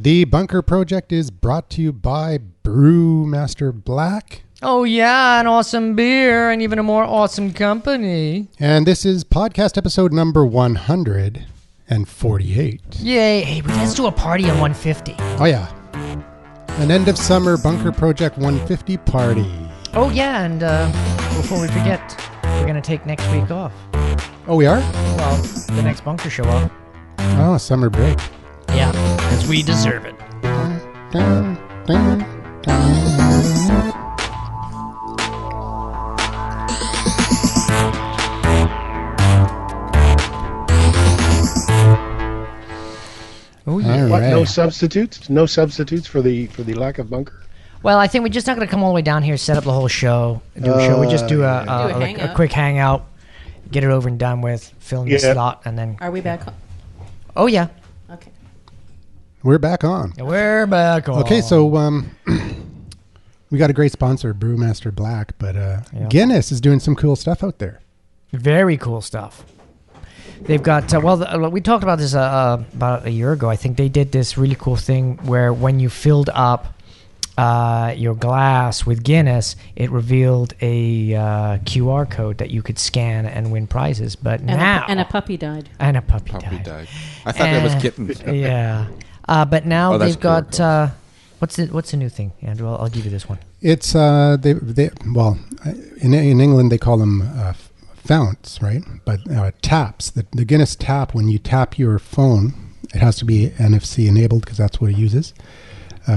The Bunker Project is brought to you by Brewmaster Black. Oh, yeah, an awesome beer and even a more awesome company. And this is podcast episode number 148. Yay. Hey, let's do a party on 150. Oh, yeah. An end of summer Bunker Project 150 party. Oh, yeah, and before we forget, we're going to take next week off. Oh, we are? Well, the next Bunker show off. Oh, summer break. Yeah, because we deserve it. Dun, dun, dun. Oh, yeah. All right. No substitutes? No substitutes for the lack of bunker? Well, I think we're just not going to come all the way down here, set up the whole show, do a show. We just do a quick hangout, get it over and done with, fill in the slot, and then... Are we back on? Oh, yeah. Okay. We're back on. We're back on. Okay, so we got a great sponsor, Brewmaster Black, but Guinness is doing some cool stuff out there. Very cool stuff. They've got, we talked about this about a year ago. I think they did this really cool thing where when you filled up your glass with Guinness, it revealed a QR code that you could scan and win prizes. But now... And a puppy died. And a puppy died. I thought that was kittens. Yeah. But now they've got... QR what's the new thing, Andrew? I'll give you this one. It's, in England they call them founts, right? But taps. The Guinness tap, when you tap your phone, it has to be NFC enabled because that's what it uses.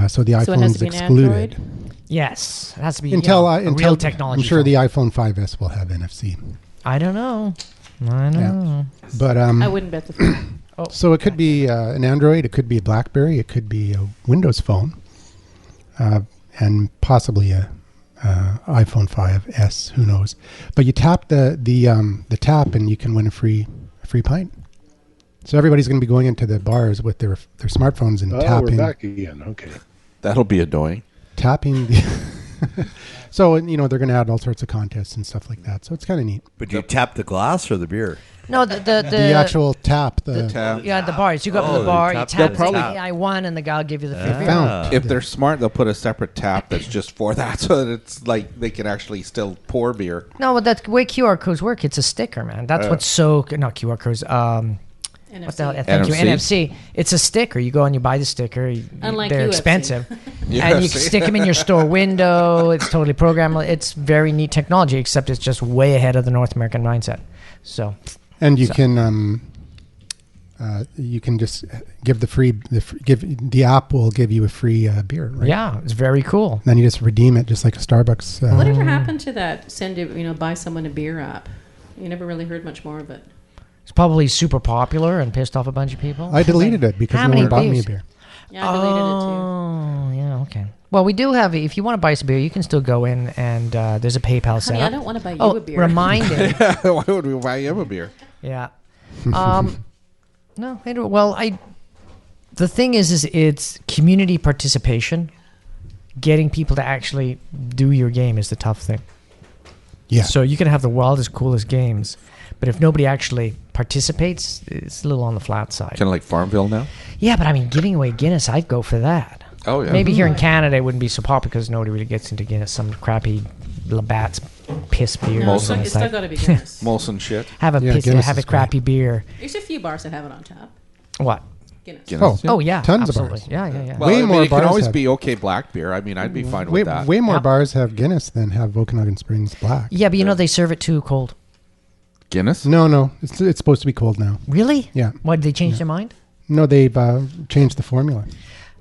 So the iPhone's excluded. Yes, it has to be until real technology. I'm sure the iPhone 5S will have NFC. I don't know. But I wouldn't bet the phone. So it could be an Android, it could be a BlackBerry, it could be a Windows phone, and possibly a iPhone 5S. Who knows? But you tap the tap, and you can win a free pint. So everybody's going to be going into the bars with their smartphones and tapping. We're back again. Okay. That'll be annoying. Tapping. So, they're going to add all sorts of contests and stuff like that. So it's kind of neat. But you tap the glass or the beer? No, the actual tap. The tap. Yeah, the bars. You go up to the bar, you tap, probably- I won, and the guy will give you the free beer. Fount. If they're smart, they'll put a separate tap that's just for that, so that it's like they can actually still pour beer. No, but that's the way QR codes work. It's a sticker, man. That's what's so... Not QR codes. NFC. What the hell? Thank you, NFC. It's a sticker. You go and you buy the sticker. Unlike they're UFC. expensive. And you can stick them in your store window. It's totally programmable. It's very neat technology, except it's just way ahead of the North American mindset. So... And you can just give the app will give you a free beer, right? Yeah, it's very cool. And then you just redeem it just like a Starbucks. Whatever happened to that buy someone a beer app? You never really heard much more of it. It's probably super popular and pissed off a bunch of people. I deleted it because no one bought me a beer. Yeah, I deleted it too. Oh, yeah, okay. Well, we do have, if you want to buy us a beer, you can still go in and there's a PayPal set Honey, up. I don't want to buy you a beer. Reminding. Why would we buy him a beer? Yeah. No, Andrew, the thing is it's community participation. Getting people to actually do your game is the tough thing. Yeah. So you can have the wildest, coolest games, but if nobody actually participates, it's a little on the flat side. Kind of like Farmville now? Yeah, but I mean, giving away Guinness, I'd go for that. Oh, yeah. Maybe here in Canada it wouldn't be so popular because nobody really gets into Guinness. Some crappy Labatt's piss beer. No, or it's something still like got to be Guinness. Molson shit. have a Guinness have a is crappy beer. There's a few bars that have it on tap. What? Guinness. Oh yeah, tons absolutely. of bars. Yeah. Well, Way more it can bars always have- be okay black beer. I mean, I'd be fine with that. Way more Yeah. bars have Guinness than have Okanagan Springs Black. Yeah, but they serve it too cold. Guinness? No, it's supposed to be cold now. Really? Yeah. Why did they change their mind? No, they've changed the formula.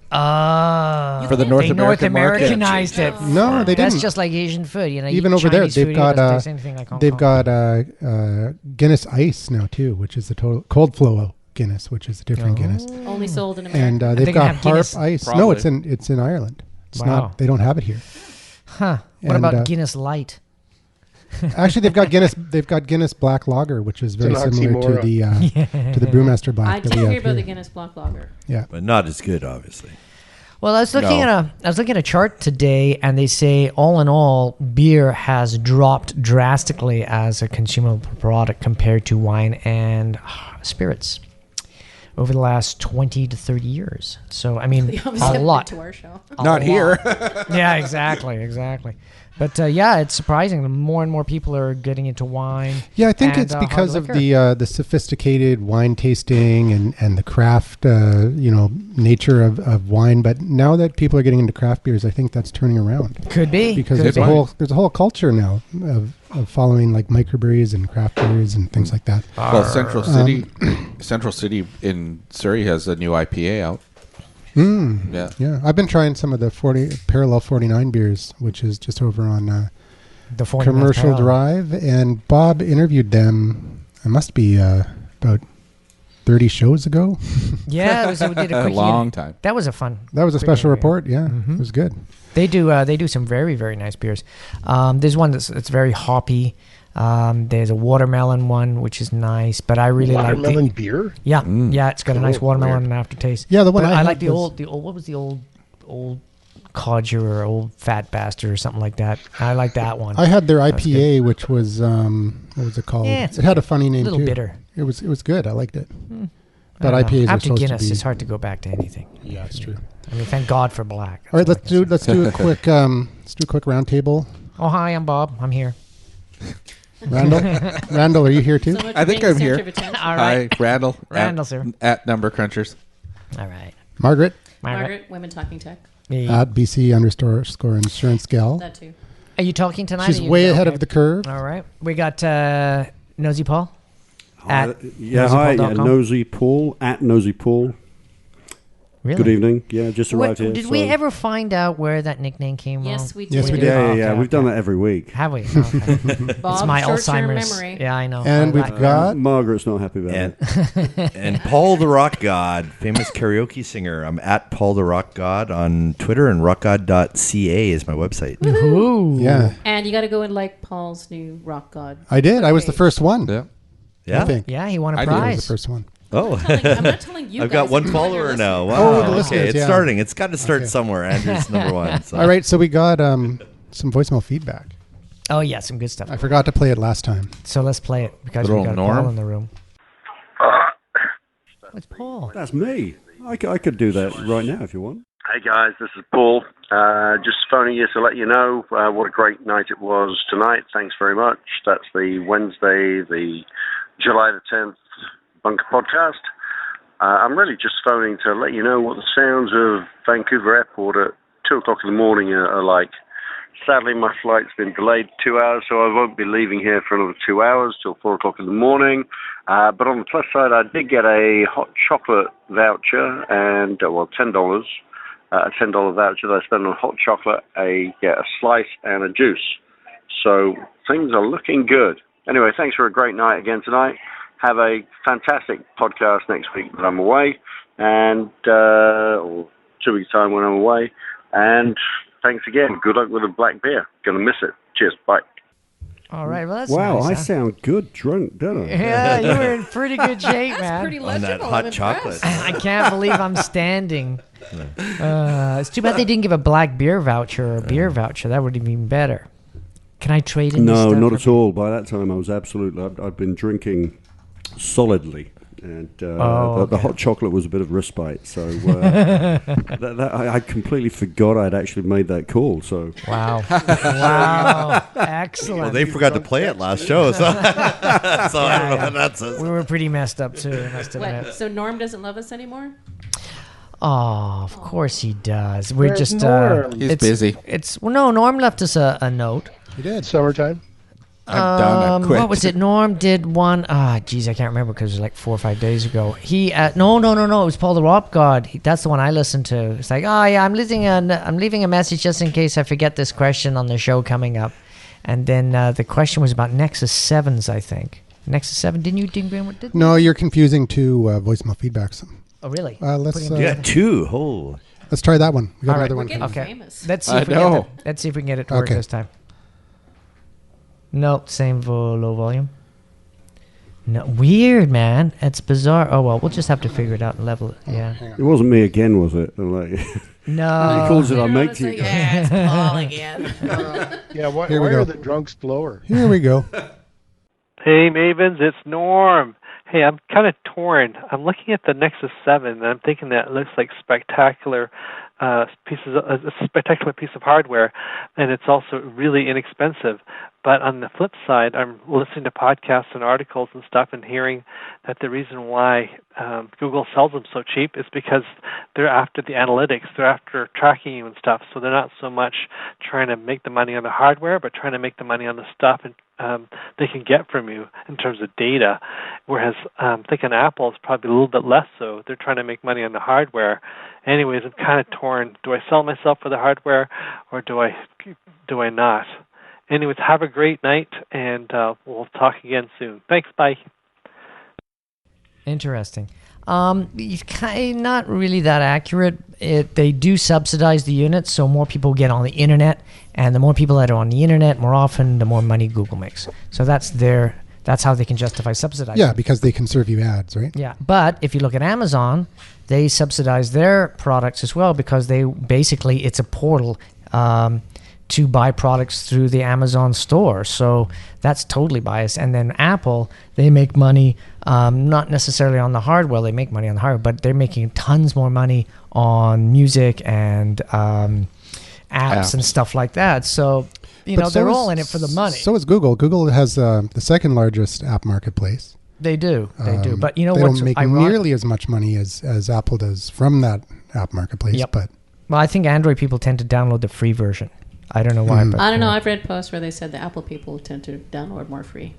For the North They North American market. Americanized it. No, they That's didn't. just like Asian food, Even over there, Chinese they've food, got it doesn't taste anything like Hong they've Kong. got Guinness Ice now too, which is the total cold flow Guinness, which is a different Guinness. Only sold in America. And Are they've they gonna got have Harp Guinness? Ice. No, Probably. it's in Ireland. It's Wow. not. They don't have it here. Huh? What And, about Guinness Light? Actually, they've got Guinness. They've got Guinness Black Lager, which is very an similar to the Brewmaster Black. I that did we hear have about the here. Guinness Black Lager. Yeah. But not as good, obviously. Well, I was looking at a chart today, and they say all in all, beer has dropped drastically as a consumable product compared to wine and spirits. over the last 20 to 30 years. So, I mean, They obviously a haven't been lot. to our show. A Not here. lot. Yeah, exactly. But yeah, it's surprising. More and more people are getting into wine. Yeah, I think and, it's hard because of liquor. the sophisticated wine tasting and the craft nature of wine. But now that people are getting into craft beers, I think that's turning around Could be because could there's be. there's a whole culture now of following like microbreweries and craft beers and things like that. Well, Central City in Surrey has a new IPA out. Yeah. Yeah, I've been trying some of the Parallel 49 beers, which is just over on the 49th Commercial Parallel. Drive, and Bob interviewed them. It must be about 30 shows ago. Yeah, we did a A quick long time. That was a fun. That was a quick special interview. report. Yeah, it was good. They do some very, very nice beers. There's one that's very hoppy. There's a watermelon one, which is nice, but I really like Watermelon beer? Yeah, it's got a nice Cool. watermelon aftertaste. Yeah, the one But I I had like the was- old. What was the old codger or old fat bastard or something like that? I like that one. I had their That's IPA, which was what was it called? Yeah, it's it had a funny name a little too. bitter. It was good. I liked it. I But don't know. IPAs are After supposed Guinness, to be. it's hard to go back to anything. Yeah, it's true. I mean, thank God for black. All right, That's let's all I can say. do a quick roundtable. Oh, hi, I'm Bob. I'm here. Randall, are you here too? So much I think being the I'm here. center of attention. All right. Hi, Randall. Randall, sir. At Number Crunchers. All right. Margaret Margaret, Women Talking Tech. Yeah. at BC__ insurance gal. That too. Are you talking tonight? She's Are you- way ahead okay. of the curve. All right. We got Nosy Paul. At Yeah, hi, nosypaul.com. Nosy Paul, at Nosy Paul. Really? Good evening. Yeah, just arrived here. Did we so- ever find out where that nickname came from? Yes, we did. Yes, we did. Yeah, Oh, yeah. okay, We've done okay. that every week. Have we? Okay. Bob, It's my short-term Alzheimer's. memory. Yeah, I know. And I we've like- got Margaret's not happy about And, it. and Paul the Rock God, famous karaoke singer. I'm at Paul the Rock God on Twitter, and rockgod.ca is my website. Ooh. yeah. And you got to go and like Paul's new Rock God. I did. I was the page. first one. Yeah. Yeah. I think Yeah, he won a I did. I was prize. the first one. Oh, I'm not telling you I've guys, got one I'm telling your follower now. listeners. Wow. Oh, the okay, listeners, it's yeah. starting. It's got to start Okay. somewhere. Andrew's number one. So. All right, so we got some voicemail feedback. Oh, yeah, some good stuff. I forgot to play it last time. So let's play it because Little we got Norm. Paul in the room. It's Paul. That's me. I could do that right now if you want. Hey guys, this is Paul. Just phoning you to let you know what a great night it was tonight. Thanks very much. That's the Wednesday, the July the 10th Bunker Podcast. I'm really just phoning to let you know what the sounds of Vancouver Airport at 2 o'clock in the morning are like. Sadly, my flight's been delayed 2 hours, so I won't be leaving here for another 2 hours till 4 o'clock in the morning. But on the plus side, I did get a hot chocolate voucher and, $10. A $10 voucher that I spent on hot chocolate, a slice and a juice. So things are looking good. Anyway, thanks for a great night again tonight. Have a fantastic podcast next week when I'm away, and or 2 weeks' time when I'm away. And thanks again. Good luck with the black beer. Gonna miss it. Cheers. Bye. All right. Well, that's Wow, I nice, huh? sound good drunk, don't I? Yeah, you were in pretty good shape, That's man. pretty On that legible. hot I'm chocolate. impressed. I can't believe I'm standing. It's too bad they didn't give a black beer voucher or a beer voucher. That would have been better. Can I trade in? this No, stuff not for- at all. By that time, I was absolutely. I've been drinking solidly, and Oh, the okay. hot chocolate was a bit of respite. So I completely forgot I'd actually made that call. So Wow. Wow. Excellent. Well, they forgot to play it last show, so, so I don't know what that says. We were pretty messed up too, I must admit. What? So Norm doesn't love us anymore? Oh, of course he does. We're Where's just Norm? He's it's- busy. It's well, no. Norm left us a note. You did. Summertime? I'm done. I quit. What was it? Norm did one. Geez, I can't remember because it was like 4 or 5 days ago. He no. It was Paul the Rock God. That's the one I listened to. It's like, oh yeah, I'm leaving a message just in case I forget this question on the show coming up. And then the question was about Nexus 7s, I think. Nexus 7. Didn't you, Dean Green? What did? No, you're confusing two voicemail feedbacks. Oh really? Let's Putting them You together. got two. Oh. let's try that one. We got All right. another We're one. getting coming. Okay. famous. Let's see I if we know. let's see if we can get it to work Okay. this time. No, same low volume. No, weird, man. It's bizarre. Oh well, we'll just have to figure it out and level it. Yeah. it wasn't me again, was it? I'm like, No. he calls it. I Later on, make it's you. like, yeah, it's Paul again. Yeah, why Here we are go. the drunks blower? Here we go. Hey, Mavens, it's Norm. Hey, I'm kind of torn. I'm looking at the Nexus 7, and I'm thinking that it looks like spectacular a spectacular piece of hardware, and it's also really inexpensive. But on the flip side, I'm listening to podcasts and articles and stuff and hearing that the reason why Google sells them so cheap is because they're after the analytics. They're after tracking you and stuff. So they're not so much trying to make the money on the hardware, but trying to make the money on the stuff and they can get from you in terms of data. Whereas I'm thinking Apple is probably a little bit less so. They're trying to make money on the hardware. Anyways, I'm kind of torn. Do I sell myself for the hardware or do I not? Anyways, have a great night, and we'll talk again soon. Thanks, bye. Interesting. Not really that accurate. They do subsidize the units, so more people get on the internet, and the more people that are on the internet, more often, the more money Google makes. So that's how they can justify subsidizing. Yeah, because they can serve you ads, right? Yeah, but if you look at Amazon, they subsidize their products as well because it's a portal to buy products through the Amazon store. So that's totally biased. And then Apple, they make money, not necessarily on the hardware. They make money on the hardware, but they're making tons more money on music and apps and stuff like that. So, they're all in it for the money. So is Google. Google has the second largest app marketplace. They do. But they don't make nearly as much money as Apple does from that app marketplace. Yep. But I think Android people tend to download the free version. I don't know why. But, I don't know. I've read posts where they said the Apple people tend to download more free.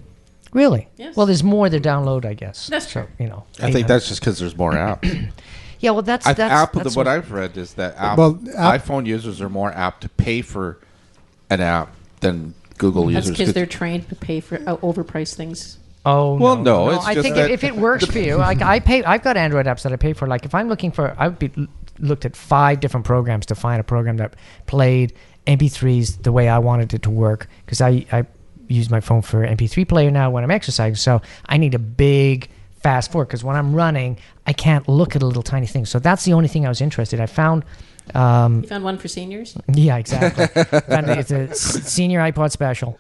Really? Yes. Well, there's more to download, I guess. That's true. So, I think that's just because there's more apps. Yeah, well, that's Apple. that's what I've read is that iPhone users are more apt to pay for an app than Google That's users. because they're trained to pay for overpriced things. Oh well, no. It's I just think that if it works for you, like I've got Android apps that I pay for. Like if I'm looking for, I would be looked at 5 different programs to find a program that played MP3s the way I wanted it to work, because I use my phone for MP3 player now when I'm exercising, so I need a big fast forward, because when I'm running I can't look at a little tiny thing. So that's the only thing I was interested. I found you found one for seniors? Yeah, exactly. It's a senior iPod special.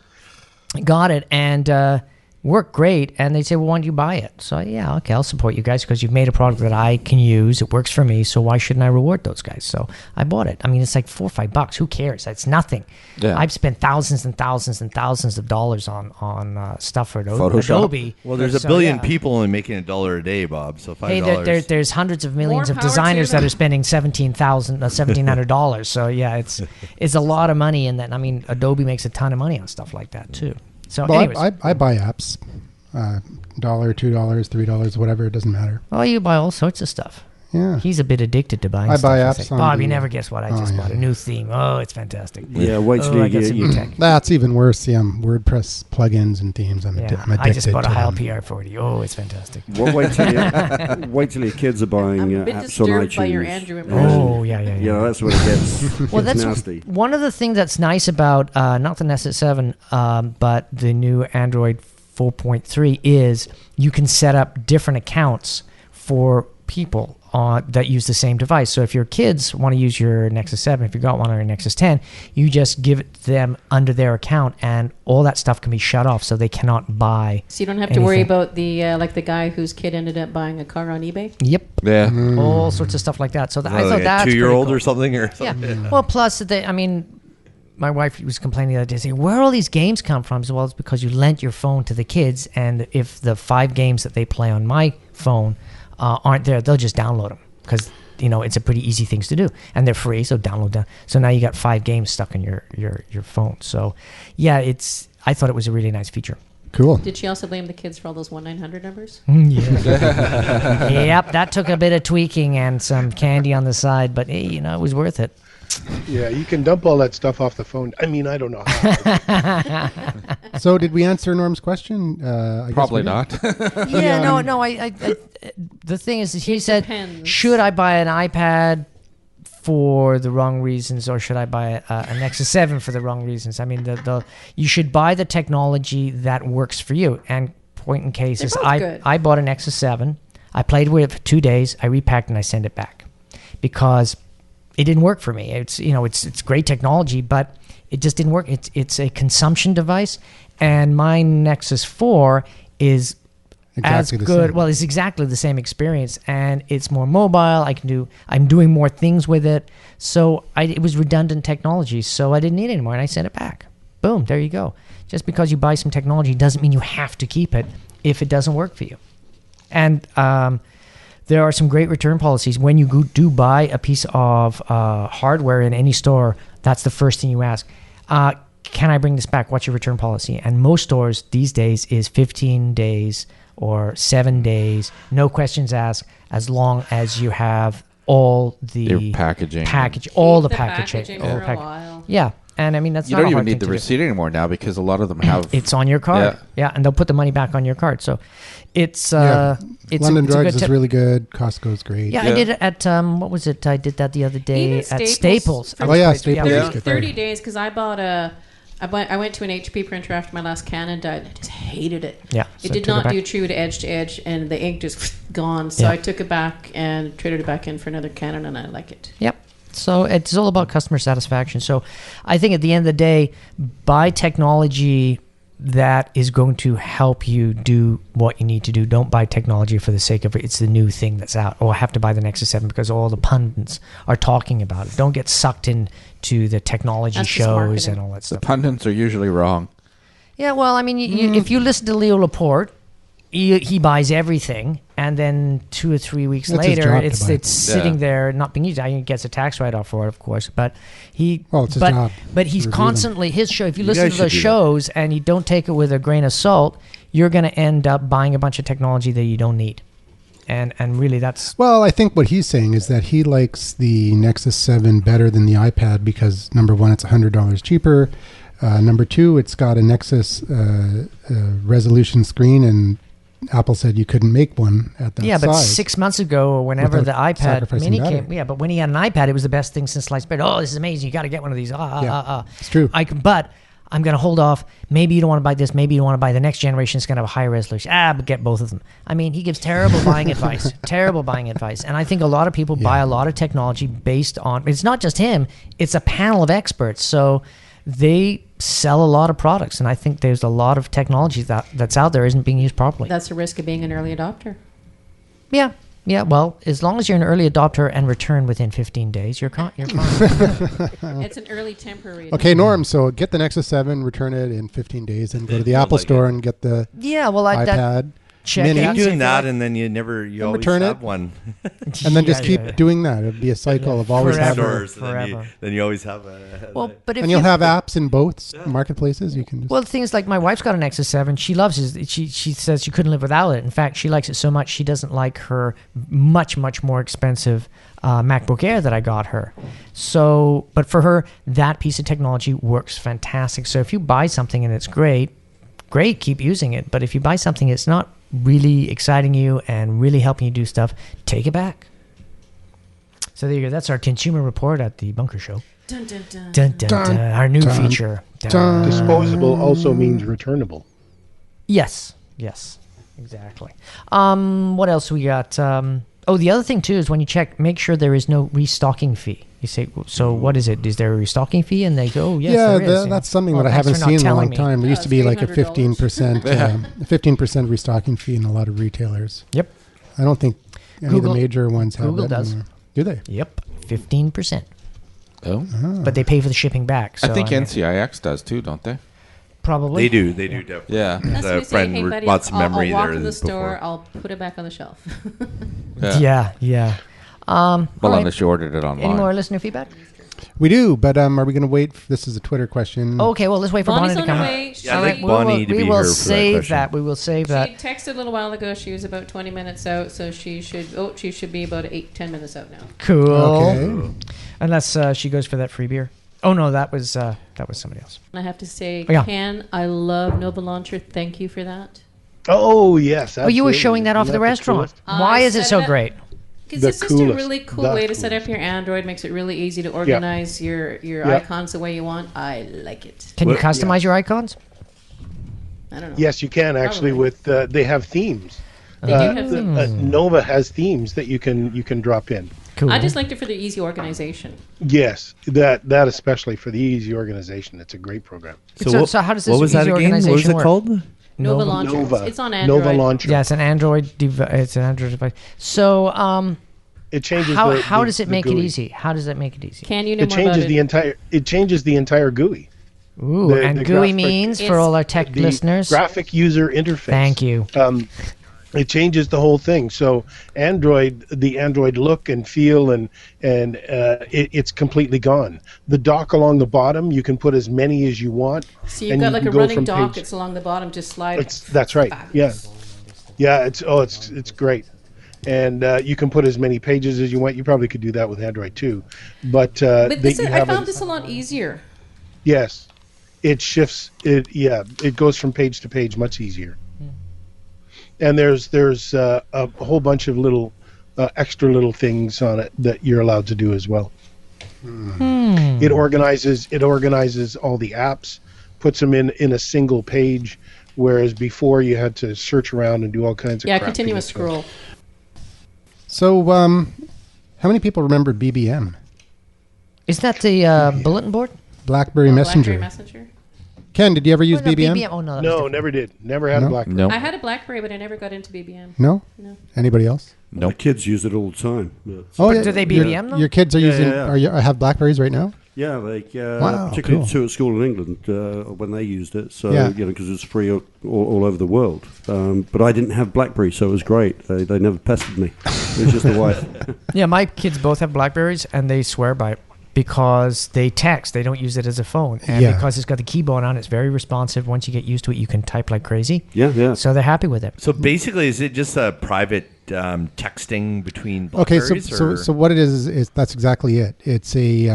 Got it, and worked great. And they say, well, why don't you buy it? So yeah, okay, I'll support you guys because you've made a product that I can use. It works for me, so why shouldn't I reward those guys? So I bought it. I mean, it's like $4 or $5. Who cares? It's nothing. Yeah. I've spent thousands and thousands and thousands of dollars on stuff for Adobe. Well, there's a billion people only making $1 a day, Bob. So $5. Hey, there's hundreds of millions More of power designers to them. that are spending $1,700. So yeah, it's a lot of money, and that, I mean, Adobe makes a ton of money on stuff like that too. So anyways, I buy apps, $1, $2, $3, whatever. It doesn't matter. oh, you buy all sorts of stuff. Yeah. He's a bit addicted to buying I stuff. buy It's apps like, on Bob, the- you never guess what I just bought. A new theme. Oh, it's fantastic. Yeah, wait till Oh, I you got get some your new tech. That's even worse. See, WordPress plugins and themes. I'm Yeah, addicted I just bought a to Heil them. PR40. Oh, it's fantastic. Well, wait till your kids are buying I'm a bit apps on disturbed iTunes. by your Andrew impression. Oh, yeah. Yeah, that's what it gets. Well, It's that's nasty. one of the things that's nice about not the Nexus 7, but the new Android 4.3 is you can set up different accounts for people that use the same device. So if your kids want to use your Nexus 7, if you got one on your Nexus 10, you just give it to them under their account, and all that stuff can be shut off, so they cannot buy. So you don't have to worry anything. about the like the guy whose kid ended up buying a car on eBay? Yep, Yeah. all sorts of stuff like that. So I Like thought a that's pretty 2-year-old cool. or something, or Yeah. something. Well, plus, my wife was complaining the other day, saying, where all these games come from? I said, well, it's because you lent your phone to the kids, and if the 5 games that they play on my phone aren't there, they'll just download them, because it's a pretty easy things to do, and they're free, so download them. So now you got 5 games stuck in your phone. So yeah, I thought it was a really nice feature. Cool. Did she also blame the kids for all those 1-900 numbers? Yeah. Yep, that took a bit of tweaking and some candy on the side, but hey, it was worth it. Yeah, you can dump all that stuff off the phone. I mean, I don't know how. So did we answer Norm's question? I guess Probably we did. not. Yeah, no. I the thing is, he said, depends. should I buy an iPad for the wrong reasons, or should I buy a Nexus 7 for the wrong reasons? I mean, you should buy the technology that works for you. And point in case is, both good. I bought a Nexus 7. I played with it for 2 days. I repacked and I sent it back because it didn't work for me. It's great technology, but it just didn't work. It's a consumption device, and my Nexus 4 is Exactly as the good. same. Well, it's exactly the same experience, and it's more mobile. I'm doing more things with it. So it was redundant technology, so I didn't need it anymore, and I sent it back. Boom, there you go. Just because you buy some technology doesn't mean you have to keep it if it doesn't work for you. And there are some great return policies. When you do buy a piece of hardware in any store, that's the first thing you ask. Can I bring this back? What's your return policy? And most stores these days is 15 days or 7 days, no questions asked, as long as you have all the Your packaging. all Keep the packaging. for all a while. Yeah. And I mean, that's You not don't a even hard need thing the to do. receipt anymore now because a lot of them have. It's on your card. Yeah, and they'll put the money back on your card. So it's London it's a Drugs good is tip. really good. Costco's great. Yeah, I did it at what was it? I did that the other day Even at Staples. Staples. Oh, yeah, That's great. Staples Yeah. is good. 30 days because I bought I went to an HP printer after my last Canon died. I just hated it. Yeah, It so did took it not back. do true to edge, and the ink just gone. So Yeah. I took it back and traded it back in for another Canon, and I like it. Yep. So it's all about customer satisfaction. So I think at the end of the day, buy technology that is going to help you do what you need to do. Don't buy technology for the sake of it. It's the new thing that's out. Oh, I have to buy the Nexus 7 because all the pundits are talking about it. Don't get sucked into the technology That's just shows marketing. and all that The stuff. pundits are usually wrong. Yeah, well, I mean, if you listen to Leo Laporte, he buys everything, and then 2 or 3 weeks That's his later, job to it's buy. it's sitting there not being used. He gets a tax write-off for it, of course, but Well, it's his job but he's to review them. constantly his show. If you listen guys to should the do that. shows and you don't take it with a grain of salt, you're going to end up buying a bunch of technology that you don't need, and really that's Well, I think what he's saying is that he likes the Nexus 7 better than the iPad because, number one, it's $100 cheaper. Number two, it's got a Nexus resolution screen, and Apple said you couldn't make one at that yeah. But size. 6 months ago, or whenever the Without iPad sacrificing Mini battery. came, yeah. But when he had an iPad, it was the best thing since sliced bread. Oh, this is amazing! You got to get one of these. It's true. But I'm going to hold off. Maybe you don't want to buy this. Maybe you want to buy the next generation. It's going to have a higher resolution. But get both of them. I mean, he gives terrible buying advice. Terrible buying advice. And I think a lot of people buy a lot of technology based on. It's not just him. It's a panel of experts. So they sell a lot of products, and I think there's a lot of technology that's out there isn't being used properly. That's the risk of being an early adopter. Yeah. Well, as long as you're an early adopter and return within 15 days, you're fine. It's an early temporary. Okay, Norm, so get the Nexus 7, return it in 15 days, and go to the feel Apple like Store it. and get the Yeah, well, iPad. check Mini. it Keep out. doing that, and then you always return have it. one. And then just keep doing that. It'll be a cycle of always Forever. having. Stores, and then you, Forever. then you always have a. Well, but if And you'll have apps in both marketplaces. You can just. Well, the thing is, like, my wife's got an Nexus 7. She loves it. She says she couldn't live without it. In fact, she likes it so much she doesn't like her much more expensive MacBook Air that I got her. So, but for her, that piece of technology works fantastic. So if you buy something and it's great, keep using it. But if you buy something that's not really exciting you and really helping you do stuff, take it back. So there you go. That's our consumer report at the Bunker Show. Dun, dun, dun. Dun, dun, dun. Our new Dun, feature. dun. Disposable also means returnable. Yes, exactly. What else we got? The other thing too is when you check, make sure there is no restocking fee. You say, so what is it? Is there a restocking fee? And they go, oh, yes, there is. that's something Well, that I haven't thanks for not seen in a telling long me. time. There used to be like a $300. 15% restocking fee in a lot of retailers. Yep. I don't think any Google- of the major ones have Google that does. anymore. Do they? Yep, 15%. Oh, But they pay for the shipping back. So I think mean, NCIX does too, don't they? probably. They do definitely. Yeah. That's A what you say, friend hey, buddy, bought some memory I'll walk there to the before. store, I'll put it back on the shelf. Yeah. Well, all right. unless you ordered it online. Any more listener feedback? We do, but are we going to wait? This is a Twitter question. Okay, well, let's wait for Bonnie's Bonnie to on come. her way. Yeah, I'd All like right, Bonnie to we be will here for that save question. that. We will save She that. texted a little while ago. She was about 20 minutes out, so she should be about 10 minutes out now. Cool. Okay. Unless she goes for that free beer. Oh no, that was somebody else. And I have to say, Oh, yeah. Ken, I love Nova Launcher. Thank you for that. Oh, yes. Oh, you were absolutely. showing that off Isn't the the restaurant. coolest? Why I is it set so it up- great? Because The it's just a coolest. really cool The way to set coolest. up your Android. Makes it really easy to organize your icons the way you want. I like it. Can you What- customize your icons? I don't know. Yes, you can actually. Probably. With they have themes. They do have themes. Nova has themes that you can drop in. Cool. I just liked it for the easy organization. Yes, that especially for the easy organization. It's a great program. So how does this What was that easy again? What was organization it work? called? Nova Nova. Launcher. Nova. It's on Android. Nova Launcher. Yeah, it's an Android device. So, It changes. how does it the make it GUI. easy? How does it make it easy? Can you know It more about changes it? the entire. It changes the entire GUI. Ooh, The- and the GUI graphic- means for It's all our tech The listeners. graphic user interface. Thank you. It changes the whole thing. So the Android look and feel and it's completely gone. The dock along the bottom, you can put as many as you want. So you've and got you like can a go running from dock. page- It's along the bottom. Just slide. That's right. Yeah, yeah. It's great, and you can put as many pages as you want. You probably could do that with Android too, but But this you is, I have found this a lot easier. yes, it shifts. It goes from page to page much easier. And there's a whole bunch of little extra little things on it that you're allowed to do as well. It organizes all the apps, puts them in a single page, whereas before you had to search around and do all kinds of Yeah, crap to continuous get stuff. scroll. So, how many people remember BBM? Is that the bulletin board? BlackBerry Messenger. BlackBerry Messenger. Ken, did you ever use Oh, no, BBM? Oh no, that was No, different. never did. Never had No? a BlackBerry. No. I had a BlackBerry, but I never got into BBM. No? No. Anybody else? My kids use it all the time. Oh, do they BBM though? Your kids are Yeah, using. yeah, yeah. Are you have Blackberries right now? Yeah, like Wow, particularly cool. two at school in England when they used it. So Yeah. because it's free all over the world. But I didn't have BlackBerry, so it was great. They never pestered me. It was just the wife. Yeah, my kids both have Blackberries, and they swear by it because they text. They don't use it as a phone, and Yeah. because it's got the keyboard on, it's very responsive. Once you get used to it, you can type like crazy. Yeah, yeah. So they're happy with it. So basically, is it just a private texting between Okay, Blackberries? so what it is that's exactly it. It's a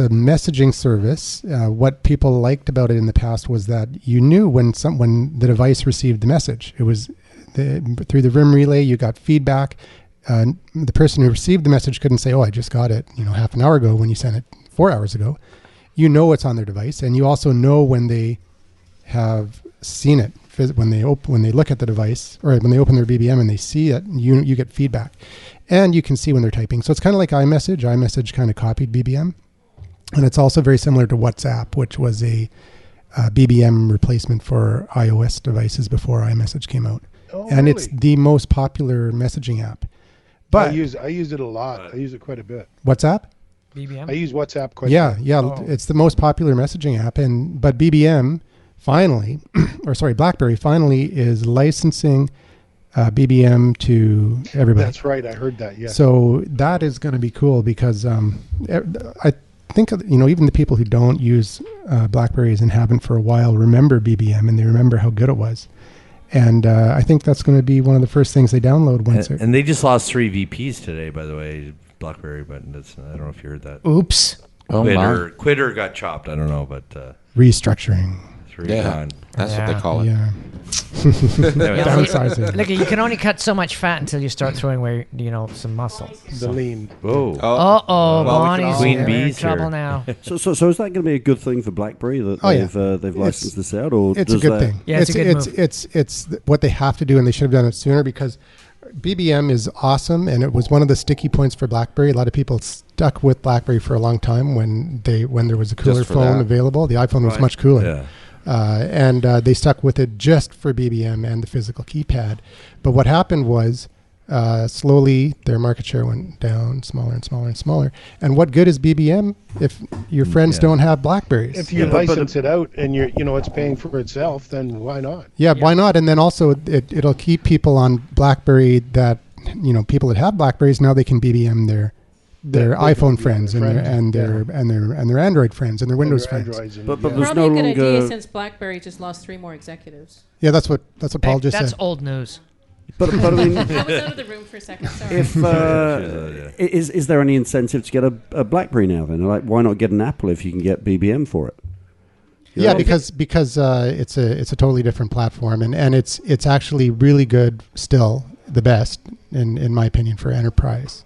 messaging service. What people liked about it in the past was that you knew when the device received the message. It was through the RIM relay. You got feedback. The person who received the message couldn't say, "Oh, I just got it," half an hour ago when you sent it 4 hours ago. You know it's on their device, and you also know when they have seen it. When they look at the device, or when they open their BBM and they see it, you get feedback, and you can see when they're typing. So it's kind of like iMessage. iMessage kind of copied BBM, and it's also very similar to WhatsApp, which was a BBM replacement for iOS devices before iMessage came out. Oh, And really? it's the most popular messaging app. But I use it a lot. I use it quite a bit. WhatsApp? BBM. I use WhatsApp quite Yeah, a bit. yeah, Oh. it's the most popular messaging app, but BBM finally, BlackBerry finally is licensing BBM to everybody. That's right. I heard that. Yes. So that is going to be cool because I think even the people who don't use Blackberries and haven't for a while remember BBM, and they remember how good it was. And I think that's going to be one of the first things they download once. And they just lost 3 VPs today, by the way, BlackBerry. But I don't know if you heard that. Oops. Oh, my. Quitter got chopped. I don't know, but Restructuring. 3 Yeah, gone. that's what Yeah. they call it. Yeah. Anyway, Downsizing. Look, you can only cut so much fat until you start throwing away, some muscle. the lean. Whoa. Uh oh, Well, we can Bonnie's all- Queen in bees trouble here. now. So is that going to be a good thing for BlackBerry that Oh, yeah. they've licensed this out, or It's a does good that, thing. Yeah, it's a good move. It's what they have to do, and they should have done it sooner because BBM is awesome, and it was one of the sticky points for BlackBerry. A lot of people stuck with BlackBerry for a long time when there was a cooler for phone that. available. The iPhone was Right. much cooler. Yeah. And they stuck with it just for BBM and the physical keypad. But what happened was slowly their market share went down, smaller and smaller and smaller. And what good is BBM if your friends Yeah. don't have Blackberries? If you Yeah, but- license it out and it's paying for itself, then why not? Yeah, why not? And then also it'll keep people on BlackBerry that people that have Blackberries now they can BBM their They can iPhone BBM friends their and their friends, and their Android friends and their Windows Their friends. Androids and- But yeah. there's Probably no a good idea longer. since BlackBerry just lost 3 more executives. Yeah, that's what Paul just That's said. old news. But I mean, I was out of the room for a second. Sorry. if is there any incentive to get a BlackBerry now? Then, like, why not get an Apple if you can get BBM for it? Yeah, because it's a totally different platform and it's actually really good, still the best in my opinion for enterprise.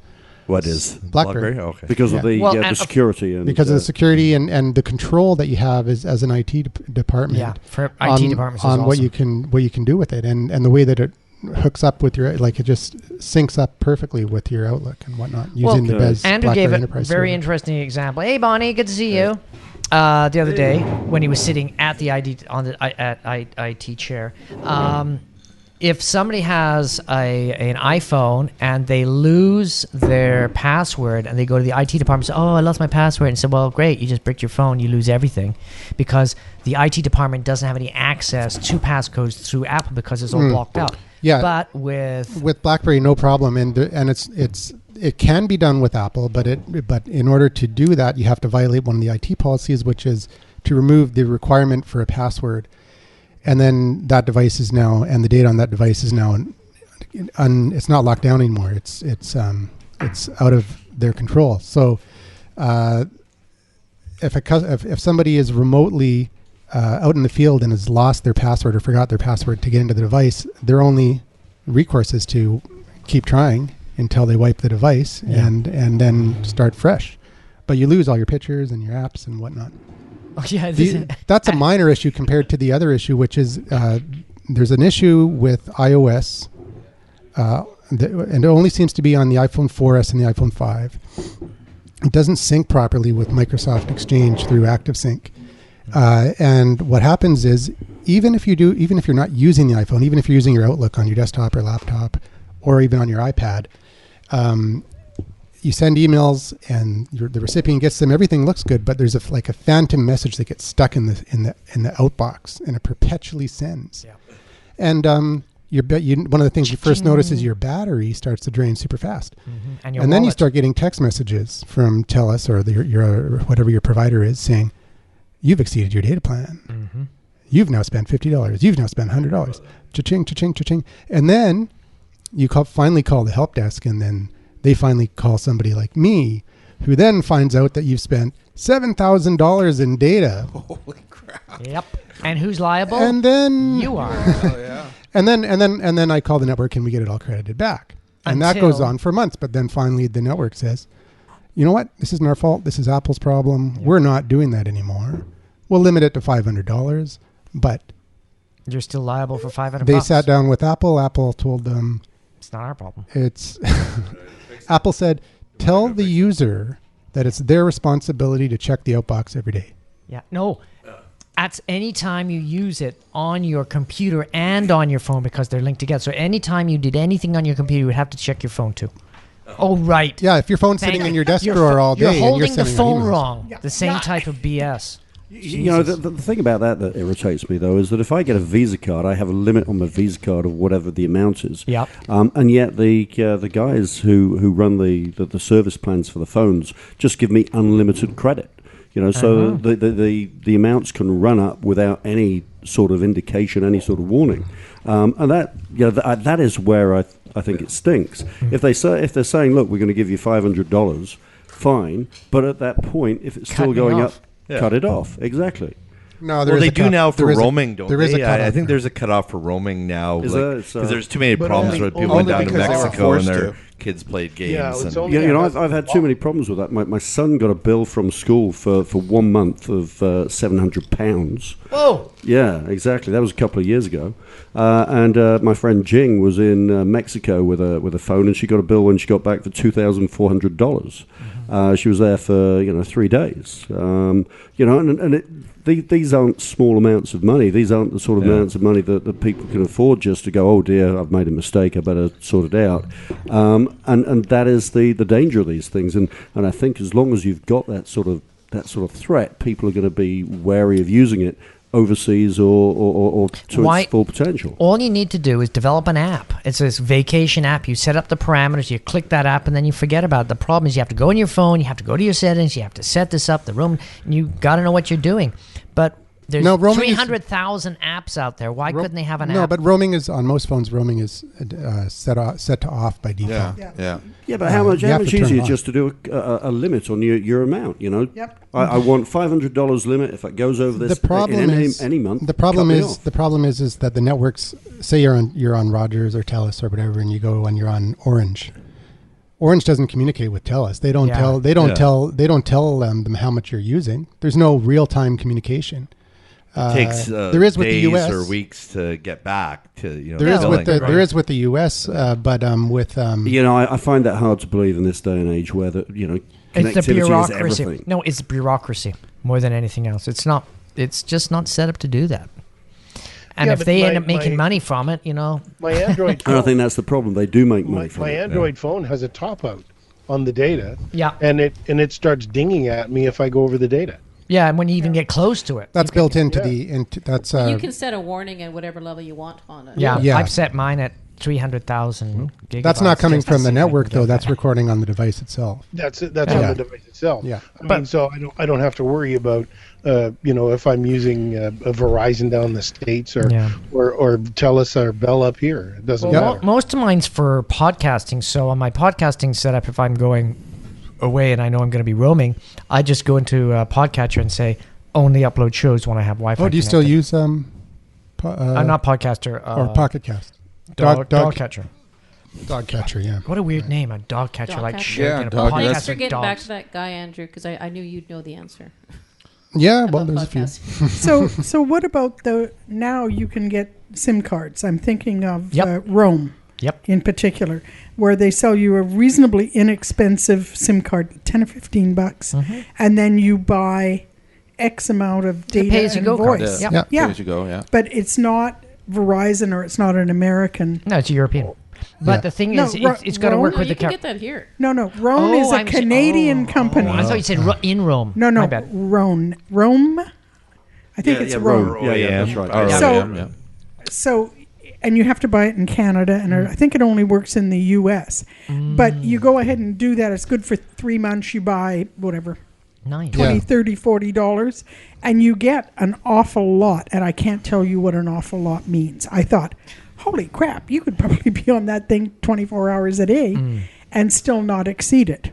What is BlackBerry. Oh, okay. Because of Yeah. the Well, the and- security and Because of the security and the control that you have as an IT department. Yeah, for IT on, departments is on what awesome. you can do with it and the way that it hooks up with your it just syncs up perfectly with your Outlook and whatnot using the Well, BES Andrew BlackBerry gave a Enterprise very server. interesting example. Hey, Bonnie, good to see you. the other day when he was sitting at the IT chair. If somebody has an iPhone and they lose their password and they go to the IT department and say, "Oh, I lost my password," and say, "Well, great, you just bricked your phone, you lose everything," because the IT department doesn't have any access to passcodes through Apple because it's all blocked out. Yeah, but with BlackBerry, no problem, and it can be done with Apple, but in order to do that, you have to violate one of the IT policies, which is to remove the requirement for a password. And then that device is now, and the data on that device is now, it's not locked down anymore. It's out of their control. So, if somebody is remotely out in the field and has lost their password or forgot their password to get into the device, their only recourse is to keep trying until they wipe the device and then start fresh. But you lose all your pictures and your apps and whatnot. Oh, yeah, that's a minor issue compared to the other issue, which is there's an issue with iOS, and it only seems to be on the iPhone 4S and the iPhone 5. It doesn't sync properly with Microsoft Exchange through ActiveSync. And what happens is, even if you're not using the iPhone, even if you're using your Outlook on your desktop or laptop, or even on your iPad, you send emails and the recipient gets them. Everything looks good, but there's a phantom message that gets stuck in the outbox, and it perpetually sends. Yeah. And one of the things you first notice is your battery starts to drain super fast, and then you start getting text messages from TELUS or your whatever your provider is saying, "You've exceeded your data plan. You've now spent $50. You've now spent $100. Cha-ching, cha-ching, cha-ching." And then you finally call the help desk, and then they finally call somebody like me, who then finds out that you've spent $7,000 in data. Holy crap! Yep. And who's liable? And then you are. Oh, yeah. And then I call the network, and we get it all credited back. And that goes on for months. But then finally, the network says, "You know what? This isn't our fault. This is Apple's problem. We're not doing that anymore. We'll limit it to $500." But you're still liable for $500. They sat down with Apple. Apple told them, "It's not our problem." It's Apple said, "Tell the user that it's their responsibility to check the outbox every day." Yeah. No. At any time you use it on your computer and on your phone, because they're linked together. So anytime you did anything on your computer, you would have to check your phone too. Oh, right. Yeah, if your phone's sitting in your desk drawer all day, you're holding the phone emails wrong. Yeah. The same type of BS. You know, the thing about that irritates me, though, is that if I get a Visa card, I have a limit on my Visa card of whatever the amount is. Yep. And yet the guys who run the service plans for the phones just give me unlimited credit. You know, so the amounts can run up without any sort of indication, any sort of warning. And that is where I think it stinks. If they're saying, "Look, we're going to give you $500," fine, but at that point, if it's still going up. Yeah. Cut it off. Exactly. No, they do now for roaming, don't they? I think there's a cutoff for roaming now, because there's too many problems where people went down to Mexico and their kids played games. I've had too many problems with that. My son got a bill from school for 1 month of £700. Whoa! Yeah, exactly. That was a couple of years ago. And my friend Jing was in Mexico with a phone, and she got a bill when she got back for $2,400. She was there for 3 days. These aren't small amounts of money. These aren't the sort of amounts of money that people can afford just to go, "Oh dear, I've made a mistake. I better sort it out." And that is the danger of these things. And I think as long as you've got that sort of threat, people are going to be wary of using it overseas or to its full potential. All you need to do is develop an app. It's this vacation app. You set up the parameters, you click that app, and then you forget about it. The problem is you have to go in your phone, you have to go to your settings, you have to set this up, the room, and you got to know what you're doing. But there's 300,000 apps out there. Why couldn't they have an app? No, but roaming is, on most phones, roaming is set to off by default. Yeah, but how much easier just to do a limit on your amount, you know? Yep. I want $500 limit. If it goes over this any month, the problem is that the networks, say you're on Rogers or TELUS or whatever, and you go and you're on Orange. Orange doesn't communicate with TELUS. They don't tell them how much you're using. There's no real-time communication. It takes there is with days the US or weeks to get back to there is with the US, but with I find that hard to believe in this day and age where it's the connectivity bureaucracy. is everything. No, it's bureaucracy. more than anything else. It's just not set up to do that. And Yeah, if but they end up making money from it, my Android phone, I don't think that's the problem. They do make money from my it. Android phone has a top out on the data. Yeah. And it starts dinging at me if I go over the data. yeah, and when you even get close to it, That's built into that's you can set a warning at whatever level you want on it. Yeah. I've set mine at 300,000 gigabytes. that's not coming just from to the see if I can network get though. that. That's recording on the device itself. That's on the device itself. Yeah. I mean, so I don't have to worry about if I'm using a Verizon down the States or Telus or Bell up here. It doesn't matter. Most of mine's for podcasting. So on my podcasting setup, if I'm going away and I know I'm going to be roaming, I just go into Podcatcher and say only upload shows when I have Wi-Fi. Oh, do you still use not Podcaster or Pocket Cast? Dogcatcher. Dogcatcher, yeah. What a weird name, a dogcatcher, like shit. Yeah, Thanks for getting back to that guy, Andrew, because I knew you'd know the answer. Yeah, well, there's a few. So what about now you can get SIM cards? I'm thinking of Roam. Yep. In particular, where they sell you a reasonably inexpensive SIM card, $10 or $15, and then you buy X amount of data and voice. Yeah. Pay as you go, yeah. But it's not Verizon or it's not an American. No, it's European. But the thing is, it's got to work with the... You can get that here. No, Roam is a Canadian company. I thought you said in Rome. No, My bad. Rome. I think it's Rome. Yeah, that's right. So, and you have to buy it in Canada, and I think it only works in the U.S. But you go ahead and do that. It's good for 3 months. You buy whatever, nice. $20, $30, $40, and you get an awful lot. And I can't tell you what an awful lot means. I thought, holy crap, you could probably be on that thing 24 hours a day and still not exceed it.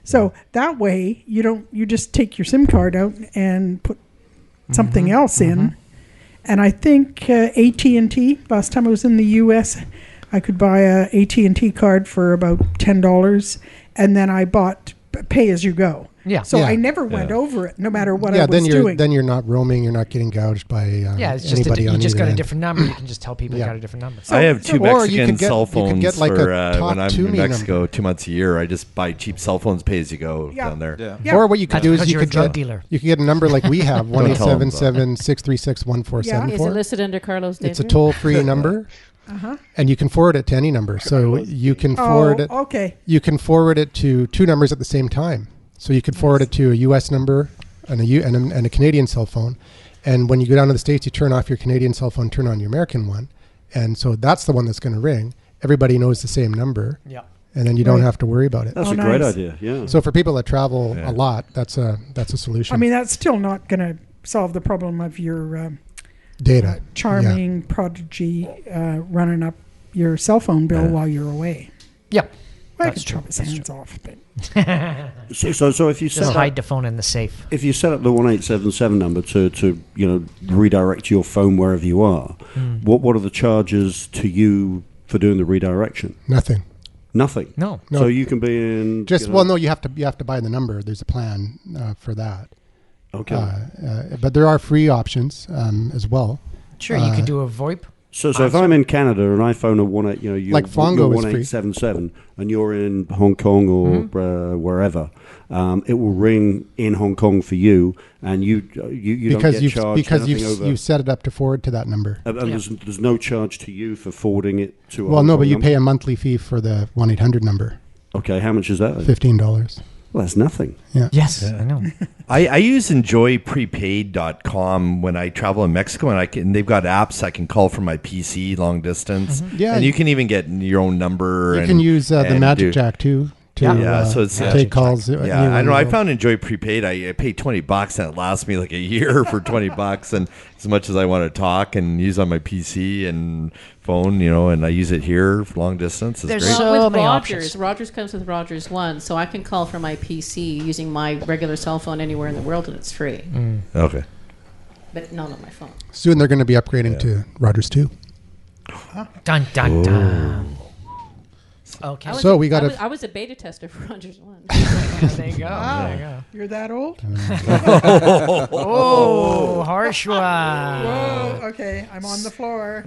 So that way, you just take your SIM card out and put something else in. And I think AT&T, last time I was in the U.S., I could buy a AT&T card for about $10, and then I bought pay as you go. Yeah. So I never went over it, no matter what I was doing. Then you're not roaming. You're not getting gouged by it's just you just got a different number. You can just tell people you got a different number. I have two Mexican cell phones like for when I'm in Mexico number. 2 months a year. I just buy cheap cell phones, pay as you go down there. Yeah. Or what you could do is you could drug dealer. You could get a number like we have 1-877-636-1474. Is it listed under Carlos Danger? It's a toll-free number. And you can forward it to any number. So you can forward it. Okay. You can forward it to two numbers at the same time. So you could forward it to a U.S. number and a Canadian cell phone. And when you go down to the States, you turn off your Canadian cell phone, turn on your American one. And so that's the one that's going to ring. Everybody knows the same number. Yeah. And then you don't have to worry about it. That's a great idea, yeah. So for people that travel a lot, that's a solution. I mean, that's still not going to solve the problem of your data. Charming prodigy running up your cell phone bill while you're away. Yep. Well, I could chop his hands off, but... so if you just hide the phone in the safe. If you set up the 1877 number to redirect your phone wherever you are, what are the charges to you for doing the redirection? Nothing. No. So you can be in you have to buy the number. There's a plan for that. Okay. But there are free options as well. Sure, you could do a VoIP. So if I'm in Canada and I phone a like Fongo is 1877 and you're in Hong Kong or wherever, it will ring in Hong Kong for you, and you don't get charged because you set it up to forward to that number. And there's no charge to you for forwarding it to. But you pay a monthly fee for the 1-800 number. Okay, how much is that? $15. Well, that's nothing. Yeah. Yes, I know. I use enjoyprepaid.com when I travel in Mexico, and they've got apps I can call from my PC long distance. Yeah, and you can even get your own number. You can use the Magic Jack too. So it's take calls. I know. I found Enjoy Prepaid. I pay $20 and it lasts me like a year for $20, and as much as I want to talk and use on my PC and phone, and I use it here for long distance. It's There's great. so with many Rogers. options. Rogers comes with Rogers One, so I can call from my PC using my regular cell phone anywhere in the world, and it's free. Okay. But not on my phone. Soon they're going to be upgrading to Rogers 2. Dun dun dun. Okay. I was a beta tester for Rogers One. There you go. Wow. There you go. You're that old? Oh, harsh one. Whoa, okay, I'm on the floor.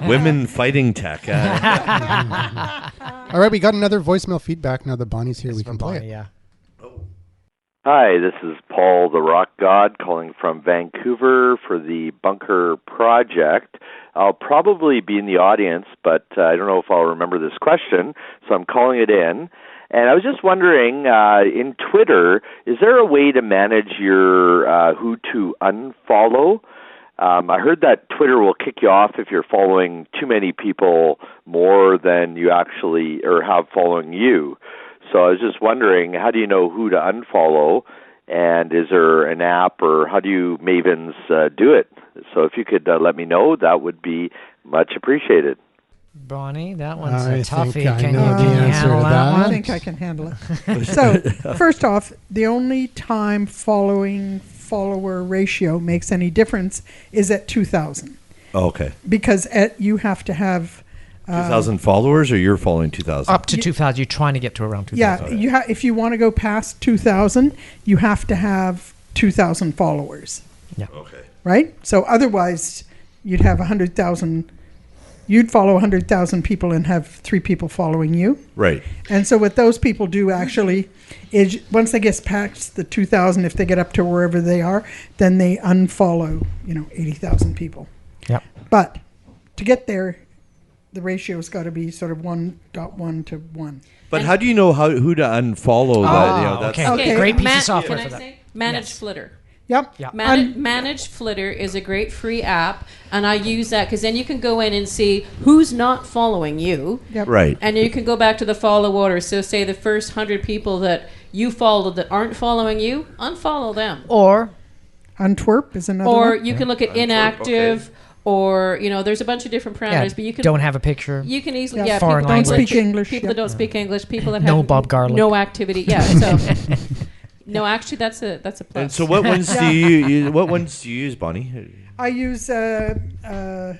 Women fighting tech. All right, we got another voicemail feedback now that Bonnie's here. We can play it. Yeah. Hi, this is Paul the Rock God calling from Vancouver for the Bunker Project. I'll probably be in the audience, but I don't know if I'll remember this question, so I'm calling it in. And I was just wondering, in Twitter, is there a way to manage your who to unfollow? I heard that Twitter will kick you off if you're following too many people more than you actually or have following you. So I was just wondering, how do you know who to unfollow? And is there an app, or how do you Mavens do it? So if you could let me know, that would be much appreciated. Bonnie, that one's I a toughie. think I Can know you the answer handle to that that. one? I think I can handle it. So, first off, the only time following follower ratio makes any difference is at 2,000. Oh, okay. Because you have to have 2,000 followers, or you're following 2,000? Up to 2,000. You're trying to get to around 2,000. Yeah, if you want to go past 2,000, you have to have 2,000 followers. Yeah. Okay. Right? So otherwise, you'd have 100,000. You'd follow 100,000 people and have 3 people following you. Right. And so what those people do actually is once they get past the 2,000, if they get up to wherever they are, then they unfollow, 80,000 people. Yep. But to get there, the ratio's got to be sort of 1.1 to 1. But how do you know who to unfollow? That's okay. Great piece of software Can for I that. say? Manage Yes. Flitter. Yep. Yeah. Manage Flitter is a great free app, and I use that because then you can go in and see who's not following you. Yep. Right. And you can go back to the follow order. So say the first 100 people that you followed that aren't following you, unfollow them. Or Antwerp is another Or one. you can look at inactive, or there's a bunch of different parameters. But you can don't have a picture. You can easily Yeah. Foreign people language. Don't speak English. People Yep. that don't speak English. People that No have Bob Garlic. no activity. Yeah. So no, actually, that's a plus. And so what ones do you use? What ones do you use, Bonnie? I use Antwerp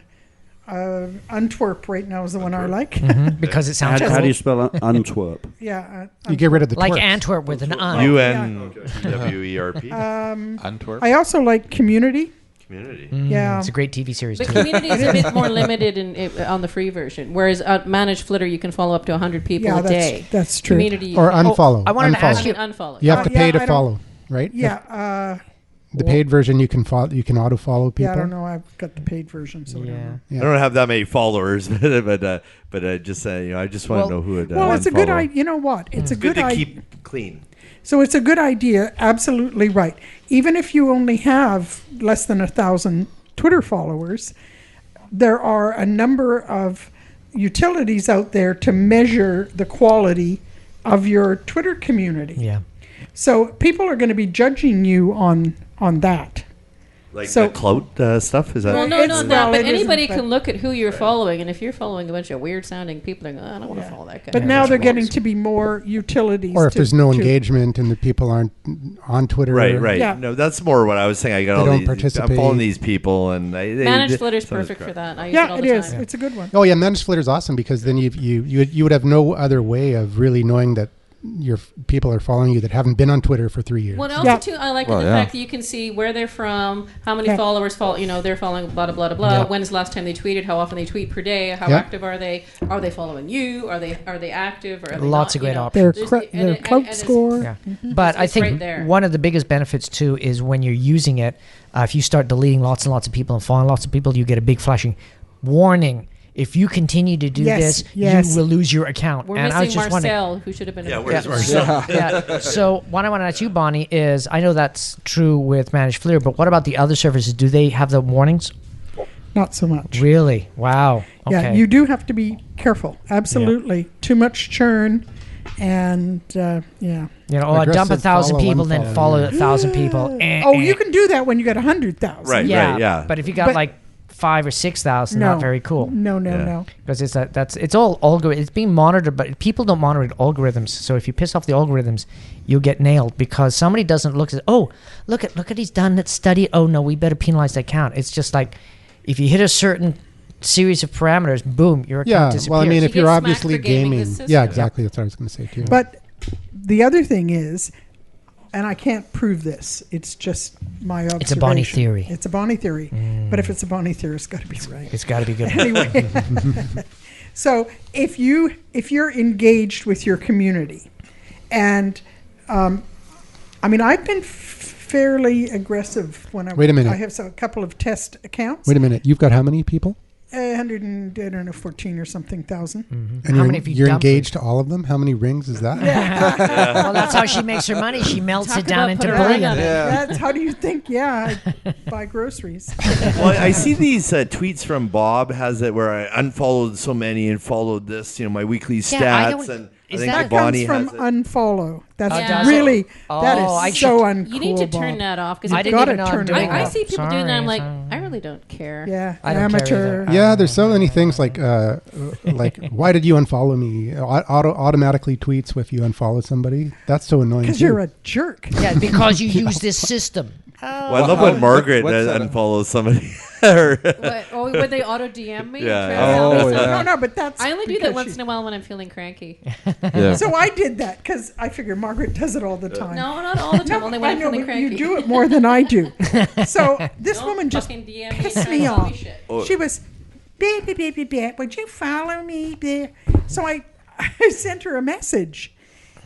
right now is the one I like. Mhm, because it sounds How cool. do you spell Antwerp? Yeah. You get rid of the like twerp. Antwerp with an UNWERP. Antwerp. I also like Community. Community. Yeah. It's a great TV series, But too. Community is a bit more limited on the free version, whereas Manage Flitter you can follow up to 100 people Yeah, a day. that's true. Community Or unfollow. I wanted to unfollow. ask you- unfollow. You have to Yeah, pay I to don't- follow, right? Yeah. The paid version, you can follow. You can auto follow people. Yeah, I don't know. I've got the paid version, so I don't know. Yeah. I don't have that many followers, but just I just want to know who it. Well, it's a good unfollow. idea. You know what? It's a Good good to idea. keep clean. So it's a good idea. Absolutely right. Even if you only have less than 1,000 Twitter followers, there are a number of utilities out there to measure the quality of your Twitter community. Yeah. So people are going to be judging you on that. Like So- the clout stuff, is that? Well, no, It's- not well, that. But it isn't, anybody but- can look at who you're following, and if you're following a bunch of weird-sounding people, they're going, I don't want to follow that guy. But now they're getting to be more utilities. Or if there's no to- engagement and the people aren't on Twitter. Right. Yeah. No, that's more what I was saying. I got They all don't these. participate. I'm following these people, and Manage Flitter's perfect for that. I use it Yeah, all it the is. time. It's a good one. Oh yeah, Managed Flitter is awesome because then you would have no other way of really knowing that your people are following you that haven't been on Twitter for 3 years. What else Yeah. too? I like Well, the yeah. fact that you can see where they're from, how many Yeah. followers follow. They're following blah blah blah blah. Yeah. When is the last time they tweeted? How often they tweet per day? How Yeah. active are they? Are they following you? Are they active? Or are they Lots not? of great Their, options. There's cre- the- and their it- clout and it's- score. Yeah. But I It's think right there. one of the biggest benefits too is when you're using it, if you start deleting lots and lots of people and following lots of people, you get a big flashing warning. If you continue to do Yes, this, yes. you will lose your account. We're and I was missing just wondering. Marcel, who should have been. Yeah, in where's the- Marcel? Yeah. So what I want to ask you, Bonnie, is I know that's true with Managed Flitter, but what about the other services? Do they have the warnings? Not so much. Really? Wow. Okay. Yeah, you do have to be careful. Absolutely. Too much churn, and yeah. You know, I dump Aggressive 1,000 follow, people, then unfollow, follow yeah. 1,000 people. Oh, you can do that when you got 100,000. Right. Yeah. But if you got But- like 5,000 or 6,000, No. not very cool. No, no, Yeah. no. Because it's all algorithm. It's being monitored, but people don't monitor algorithms. So if you piss off the algorithms, you'll get nailed because somebody doesn't look at. Oh, look at he's done that study. Oh no, we better penalize that account. It's just like if you hit a certain series of parameters, boom, your account Yeah, disappears. well, I mean, You if you're get smacked obviously for gaming gaming, the system. yeah, exactly. That's what I was going to say too. But the other thing is, and I can't prove this, it's just my observation. It's a Bonnie theory. It's a Bonnie theory. But if it's a Bonnie theory, it's got to be right. It's got to be good. Anyway, so if you're engaged with your community, and I mean, I've been fairly aggressive when Wait a minute. I have a couple of test accounts. Wait a minute. You've got how many people? 114 or something thousand. And How many have you you're dumped? engaged to all of them? How many rings is that? Well, that's how she makes her money. She melts Talk it down about into put a ring bullion. on it. That's how do you think? Yeah, I buy groceries. Well, I see these tweets from Bob has it where I unfollowed so many and followed this, my weekly stats, I don't- and I is think that- Bonnie comes has from it. unfollow. That's Yeah. really Oh, that I is so should- uncool. You need to turn Bob. that off because I You've didn't gotta even know I'm turn it doing off. I that. see people doing that. I'm like, Sorry. I really don't care. Yeah, I don't care amateur. either. Yeah, there's so many things like why did you unfollow me? Automatically tweets if you unfollow somebody. That's so annoying. Because too. you're a jerk. Yeah, because you use this system. Well, I love when Margaret what's that? unfollows somebody. Or- What, would they auto DM me? Yeah. Oh, yeah. No, but that's. I only do that because once in a while when I'm feeling cranky. Yeah. So I did that because I figure Margaret does it all the time. No, not all the time. Only when I I'm know, feeling but cranky. you do it more than I do. So this Don't woman just fucking DM me pissed and me tell me off. shit. She was, baby, would you follow me? Bleh." So I sent her a message,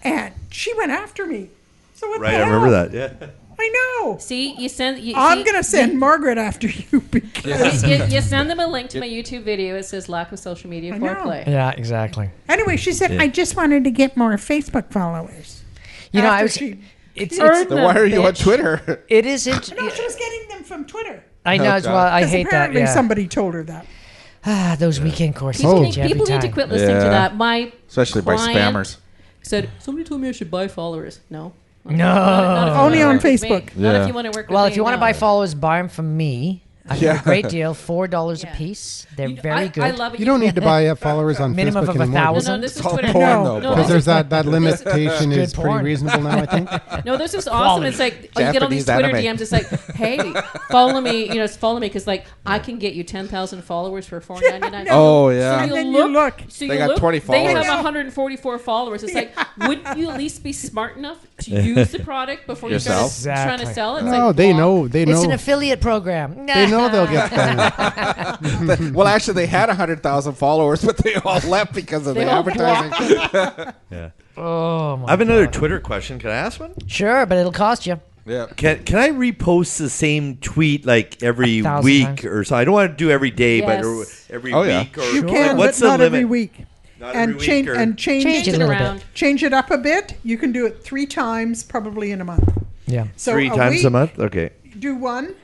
and she went after me. So what right, the I hell? remember that. Yeah. I know. See, you send. I'm gonna send Margaret after you because You send them a link to my YouTube video. It says lack of social media I know. foreplay. Yeah, exactly. anyway, she said I just wanted to get more Facebook followers. You know, After I was. she- It's Earn Then why are you on bitch. Twitter? it is. No, she was getting them from Twitter. I know as well. I Because hate that. apparently Yeah. somebody told her that. Those weekend courses. People, get you every people need to time. quit listening to Yeah. that. My Especially by client spammers. said somebody told me I should buy followers. No. No. Not if you Only wanna on work with me. Facebook. Not Yeah. if you want to work with Well, me, if you want to no. buy followers, buy them from me. I have a great deal, $4 Yeah. a piece. They're You- very good. I love it. You don't need to buy followers on Minimum Facebook of anymore. 1,000. No, this is It's all Twitter. porn, No. though, No, Bob. Because there's that Good limitation is pretty porn. reasonable now, I think. No, this is awesome. It's like you get all these Japanese Twitter anime. DMs. It's like, hey, follow me. Follow me because like I can get you 10,000 followers for $4.99. Oh, yeah. And then you look. So They you got look, 20 They followers. have 144 followers. It's like, wouldn't you at least be smart enough to use the product before you start Yourself? trying to sell it? It's No, like, they block. know. They It's know. an affiliate program. They know they'll get famous. Well, actually, they had 100,000 followers, but they all left because of They the all advertising. Yeah. Oh my I have another God. Twitter question. Can I ask one? Sure, but it'll cost you. Yeah. Can I repost the same tweet like every 1,000 week times. or so? I don't want to do every day, but Yes. every Oh, yeah. week or You like, can, what's but not the limit? every week. Not And every week change or- and change Change it Change a it little around. change it up a bit. You can do it 3 times, probably in a month. Yeah. So 3 a times week, a month. Okay. Do one,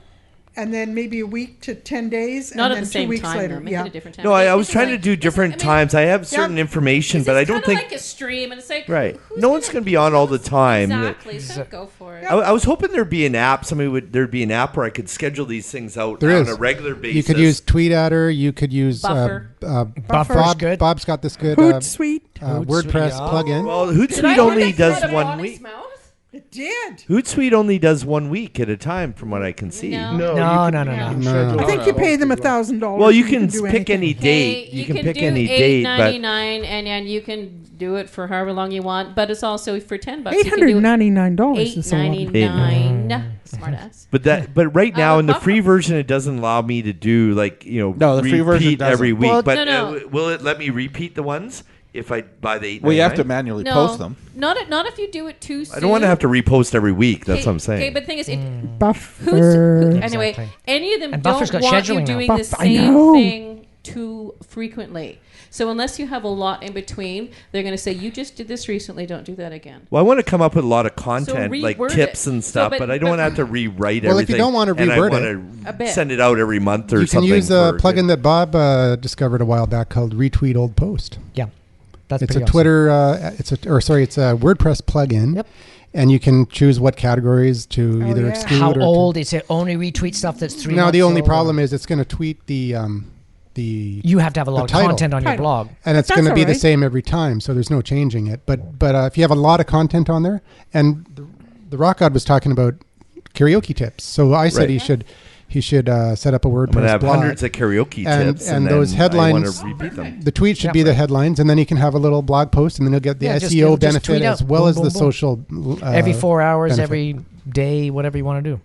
and then maybe a week to 10 days, Not and at then the 2 same weeks time. later. Though. Make Yeah. it a different time. No, I was It's trying like- to do different I mean, times. I have certain information, but I don't think like a stream, and it's like right. who's No one's going to be on all the time. Exactly. So go for it. I was hoping there'd be an app. There'd be an app where I could schedule these things out There on is. a regular basis. You could use TweetAdder. You could use Buffer. Buffer's Bob, good. Bob's got this good Hootsuite. WordPress yeah. plugin. Well, Did I Hootsuite hear only that does come out of 1 Bonnie's week. mouth? It did. Hootsuite only does 1 week at a time, from what I can see. No. No, No, you no, can- no, you no. can No. schedule I think you it. pay them $1,000. Well, you and can do pick anything. any date. Hey, You can pick do any date, but $8.99, and you can do it for however long you want. But it's also for $10. You can do $899 is a lot. $8.99. Smartass. But right now in the Buffer. free version, it doesn't allow me to do No, the free version repeat every doesn't. week. Well, but no. will it let me repeat the ones if I buy the $8.99? Well, you have to manually No, post them. not if you do it too soon. I don't want to have to repost every week. That's what I'm saying. Okay, but the thing is, Buffer. anyway, Exactly. any of them And don't Buffer's got want you scheduling now. doing Buff- the I same know. thing too frequently. So unless you have a lot in between, they're going to say, you just did this recently, don't do that again. Well, I want to come up with a lot of content, like reword tips it. and So, stuff, but- but I don't want to have to rewrite Well, if you everything. don't want to and I reword want A to bit. send it out every month or You can something. use a for- plugin that Bob discovered a while back called Retweet Old Post. Yeah. That's It's a pretty awesome. Twitter. It's a WordPress plugin. Yep. And you can choose what categories to either yeah. exclude How or old? It's only retweet stuff that's 3 Now months the only old. problem is it's going to tweet the You have to have a lot of title. content on your Title. blog. and it's That's going to be all the right. same every time, so there's no changing it. But if you have a lot of content on there, and the Rock God was talking about karaoke tips, so I said Right. he should set up a WordPress I'm going to have blog. hundreds of karaoke And- tips, and then those I headlines- want to repeat them. The tweet should Yeah. be the headlines, and then you can have a little blog post, and then you'll get the Yeah, just- SEO just benefit tweet as out. well Boom, as boom, the boom. social. Every 4 hours, benefit. every day, whatever you want to do.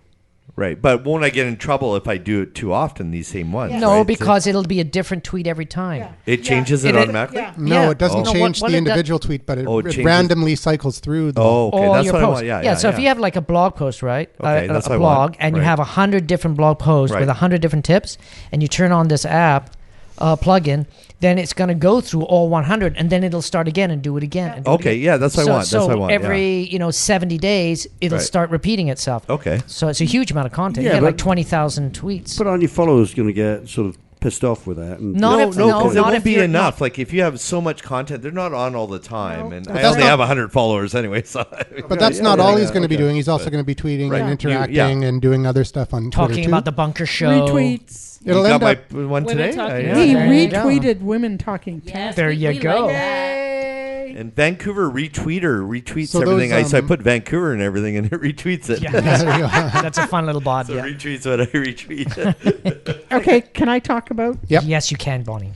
Right, but won't I get in trouble if I do it too often? These same ones. No, right? because it'll be a different tweet every time. It changes it automatically. No, it doesn't No, change what the it individual tweet, but it, Oh, it it changes- randomly cycles through. The, Oh, okay, all that's your what I posts. want. Yeah, So if you have like a blog post, right? Okay, that's a what I blog, want. and you Right. have 100 different blog posts Right. with 100 different tips, and you turn on this app plugin, then it's going to go through all 100, and then it'll start again and do it again. And do it Okay, again. yeah, that's what I want. So That's what I want. every 70 days, it'll Right. start repeating itself. Okay. So it's a huge amount of content. Yeah, you get like but- 20,000 tweets. But aren't your followers going to get sort of pissed off with that? And Not No, if- no, no, because it not won't if be you're enough. Like if you have so much content, they're not on all the time, and I that's only not- have 100 followers anyway. So, but that's not all he's going to be doing. He's also But- going to be tweeting Right. and You- interacting and doing other stuff on Twitter Talking too. about the bunker show. Retweets. It'll you end got up. my one Women today. talking Yeah. He There you go. retweeted women talking tech. Yes, There we you go. like that. And Vancouver retweets So everything. those, So I put Vancouver and everything, and it retweets it. Yeah, There you go. that's a fun little bod. So Yeah. retweets what I retweet. Okay, can I talk about Yep. Yes, you can, Bonnie.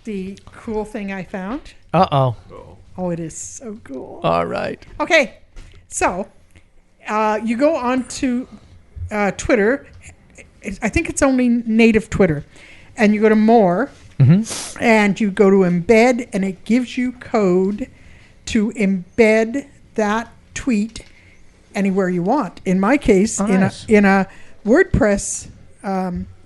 the cool thing I found? Uh-oh. Oh, it is so cool. All right. Okay, so you go on to Twitter. I think it's only native Twitter. And you go to more, and you go to embed, and it gives you code to embed that tweet anywhere you want. In my case, nice. in a WordPress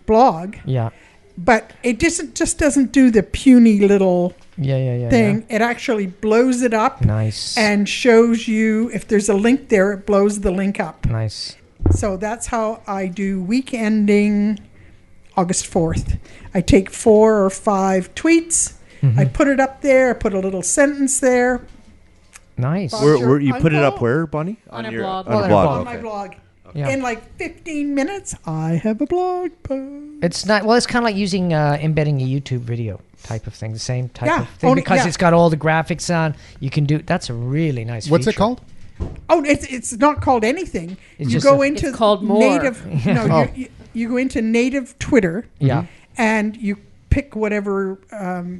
blog, Yeah. but it just doesn't do the puny little Yeah. thing. It actually blows it up Nice. and shows you if there's a link there, it blows the link up. Nice. So that's how I do week ending August 4th. I take 4 or 5 tweets, I put it up there, I put a little sentence there Nice. Where you put it up Uncle? where, Bonnie? On a your blog. On On a a blog. on okay. my blog. Yeah. In like 15 minutes, I have a blog post. It's not. Well, it's kind of like using embedding a YouTube video type of thing. The same type Yeah, of thing only- because yeah. it's got all the graphics on. You can do. That's a really nice. What's it feature. called? Oh, it's not called anything. It's You just go a- into It's called More. native. No, Oh. you go into native Twitter. Yeah. And you pick whatever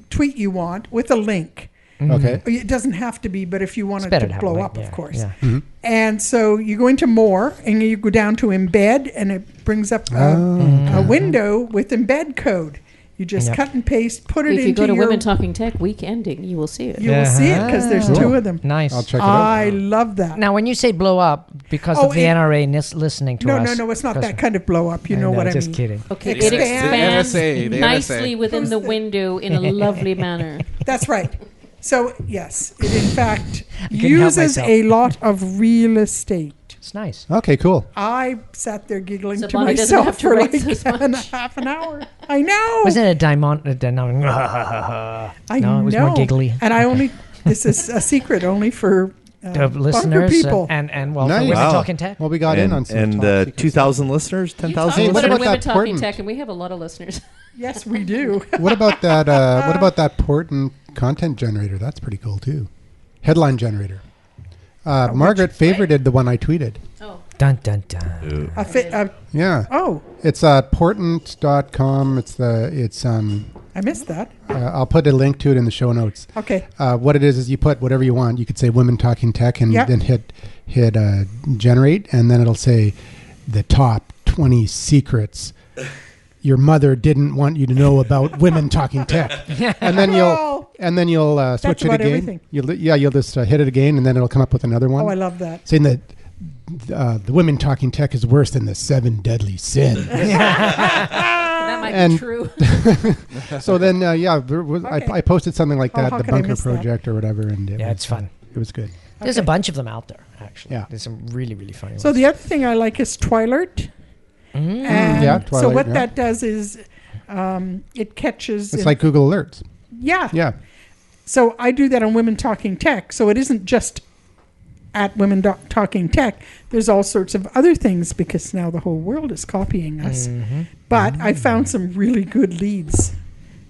tweet you want with a link. Okay. It doesn't have to be, but if you want It's it better to to have a blow link, up, yeah, of course. yeah. And so you go into more, and you go down to embed, and it brings up a window with embed code. You just Yep. cut and paste, put it If into you go to your. Women Talking Tech week ending, you will see it. You will see it because there's Cool. 2 of them. Nice. I'll check it out. I love that. Now, when you say blow up, because Oh, of the it- NRA listening to no, us. no, it's not 'cause- that kind of blow up. You know what I just mean? kidding. Okay, Expand. it expands The NSA, the nicely NSA. within the window in a lovely manner. That's right. So yes, it in fact couldn't help uses myself. a lot of real estate. It's nice. Okay, cool. I sat there giggling So to Bonnie doesn't myself have to for write like this much. half an hour. I know. Wasn't it a diamond? I No, it was know. more giggly. And I only. This is a secret only for The bunker listeners people. and well, Nice. for women Wow. talking tech. Well, we got in on some and top secret 2,000 listeners, You 10,000 talk Hey, about what listeners. about Women that Talking Portland? Tech, and we have a lot of listeners. Yes, we do. stuff. What about that? What about that Portland content generator? That's pretty cool too. Headline generator. Margaret favorited the one I tweeted. Oh, Dun dun dun. Yeah, Oh, it's portent.com. It's I missed that. I'll put a link to it in the show notes. Okay. What it is you put whatever you want. You could say women talking tech and Yeah. then hit generate, and then it'll say the top 20 secrets your mother didn't want you to know about women talking tech. And then you'll switch it about again. everything. You'll just hit it again, and then it'll come up with another one. Oh, I love that. Saying that the women talking tech is worse than the 7 deadly sins. that might And- be true. So then, there was, Okay. I posted something like Oh, that, how the could I Bunker miss that? Project or whatever, and Yeah, it's fun. It was good. There's a bunch of them out there, actually. Yeah. There's some really, really funny So ones. the other thing I like is Twilert. And Yeah, so Twilight, what yeah. that does is it catches. It's like Google Alerts. yeah. Yeah. So I do that on Women Talking Tech. So it isn't just at Women Talking Tech. There's all sorts of other things because now the whole world is copying us. But I found some really good leads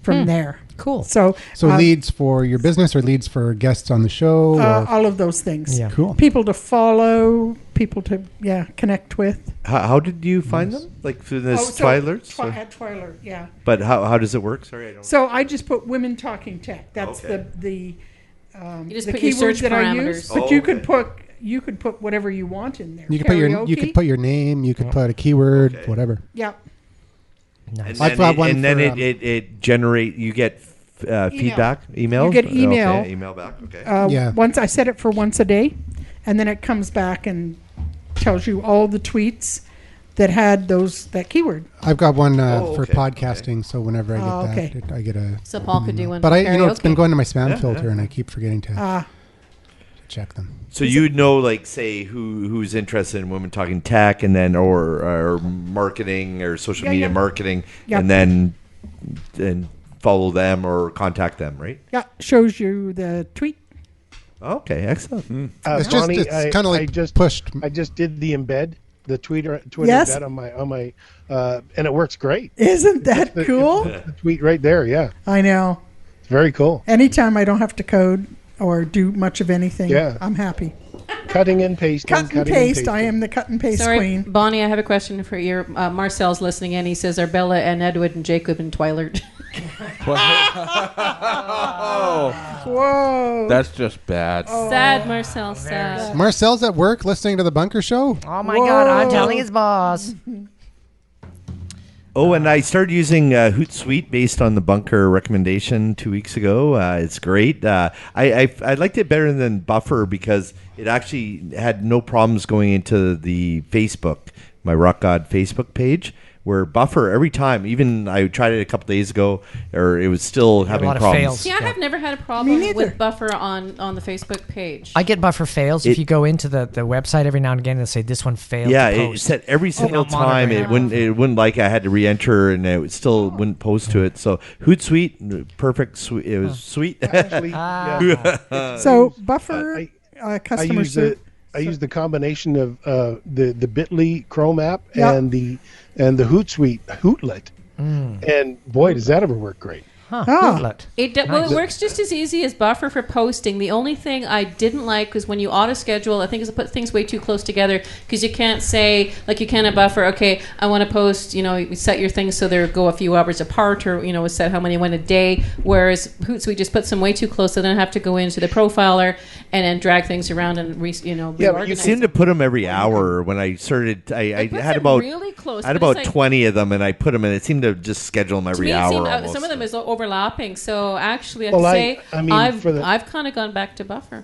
from there. Cool. So leads for your business or leads for guests on the show? Or? all of those things. Yeah. Cool. People to follow, people to connect with. How did you find them? Like through this Twilert? At Twilert, yeah. But how does it work? Sorry, I don't. So I just put Women Talking Tech. That's Okay. the You just the put your keywords search that I use. parameters. But Oh, you okay. could put you could put whatever you want in there. You could put your name. You could put a keyword, whatever. Yeah. Nice. I've got one and then for, it generate. You get feedback, email. You get email. Okay, email back. Okay. Yeah. Once I set it for once a day, and then it comes back and tells you all the tweets that had that keyword. I've got one for okay, podcasting, so whenever I get that, I get a. So Paul could do one. But for it's been karaoke. going to my spam filter, and I keep forgetting to check them. So you'd know, like, say, who's interested in Women Talking Tech, and then or marketing or social media marketing, and then follow them or contact them, right? Yeah, shows you the tweet. Okay, excellent. It's Bonnie, it's kind of like pushed. I just did the embed, the Twitter Yes. embed on my, and it works great. Isn't that cool? The tweet right there, yeah, I know. it's very cool. Anytime I don't have to code or do much of anything, Yeah. I'm happy. Cutting and pasting. Cut and paste. I am the cut and paste Sorry, queen. Bonnie, I have a question for you. Marcel's listening in. He says, are Bella and Edward and Jacob and Twilight? Whoa. That's just bad. Sad, Marcel, sad. Marcel's at work listening to the Bunker Show. Oh my God! I'm telling his boss. Oh, and I started using Hootsuite based on the Bunker recommendation 2 weeks ago. It's great. I liked it better than Buffer because it actually had no problems going into the Facebook, my Rock God Facebook page. Where Buffer, every time, even I tried it a couple days ago, or it was still having lot of problems. fails. See, I have never had a Me problem neither. with Buffer on the Facebook page. I get buffer fails if you go into the website every now and again and say this one failed. Yeah, to it post. said every single Not monitoring time it wouldn't like I had to re-enter and it still wouldn't post to it. So Hootsuite, perfect. It was sweet. Actually, So Buffer I customer use service. I use the combination of the Bitly Chrome app Yeah. and the Hootsuite Hootlet, and boy, does that ever work great. Hootlet. Well, it works just as easy as Buffer for posting. The only thing I didn't like was when you auto schedule. I think is it put things way too close together because you can't say like you can at Buffer. Okay, I want to post. You set your things so they go a few hours apart, or set how many went a day. Whereas Hootsuite just puts them way too close, so then I have to go into the profiler and then drag things around and Yeah, but you reorganize seem it. to put them every hour. When I started, I puts had them about really close, I had but it's about like- 20 of them, and I put them, and it seemed to just schedule them To every me, it hour. seemed, almost. some of them is overlapping. So actually, I have Well, to I- say I mean, I've kind of gone back to Buffer.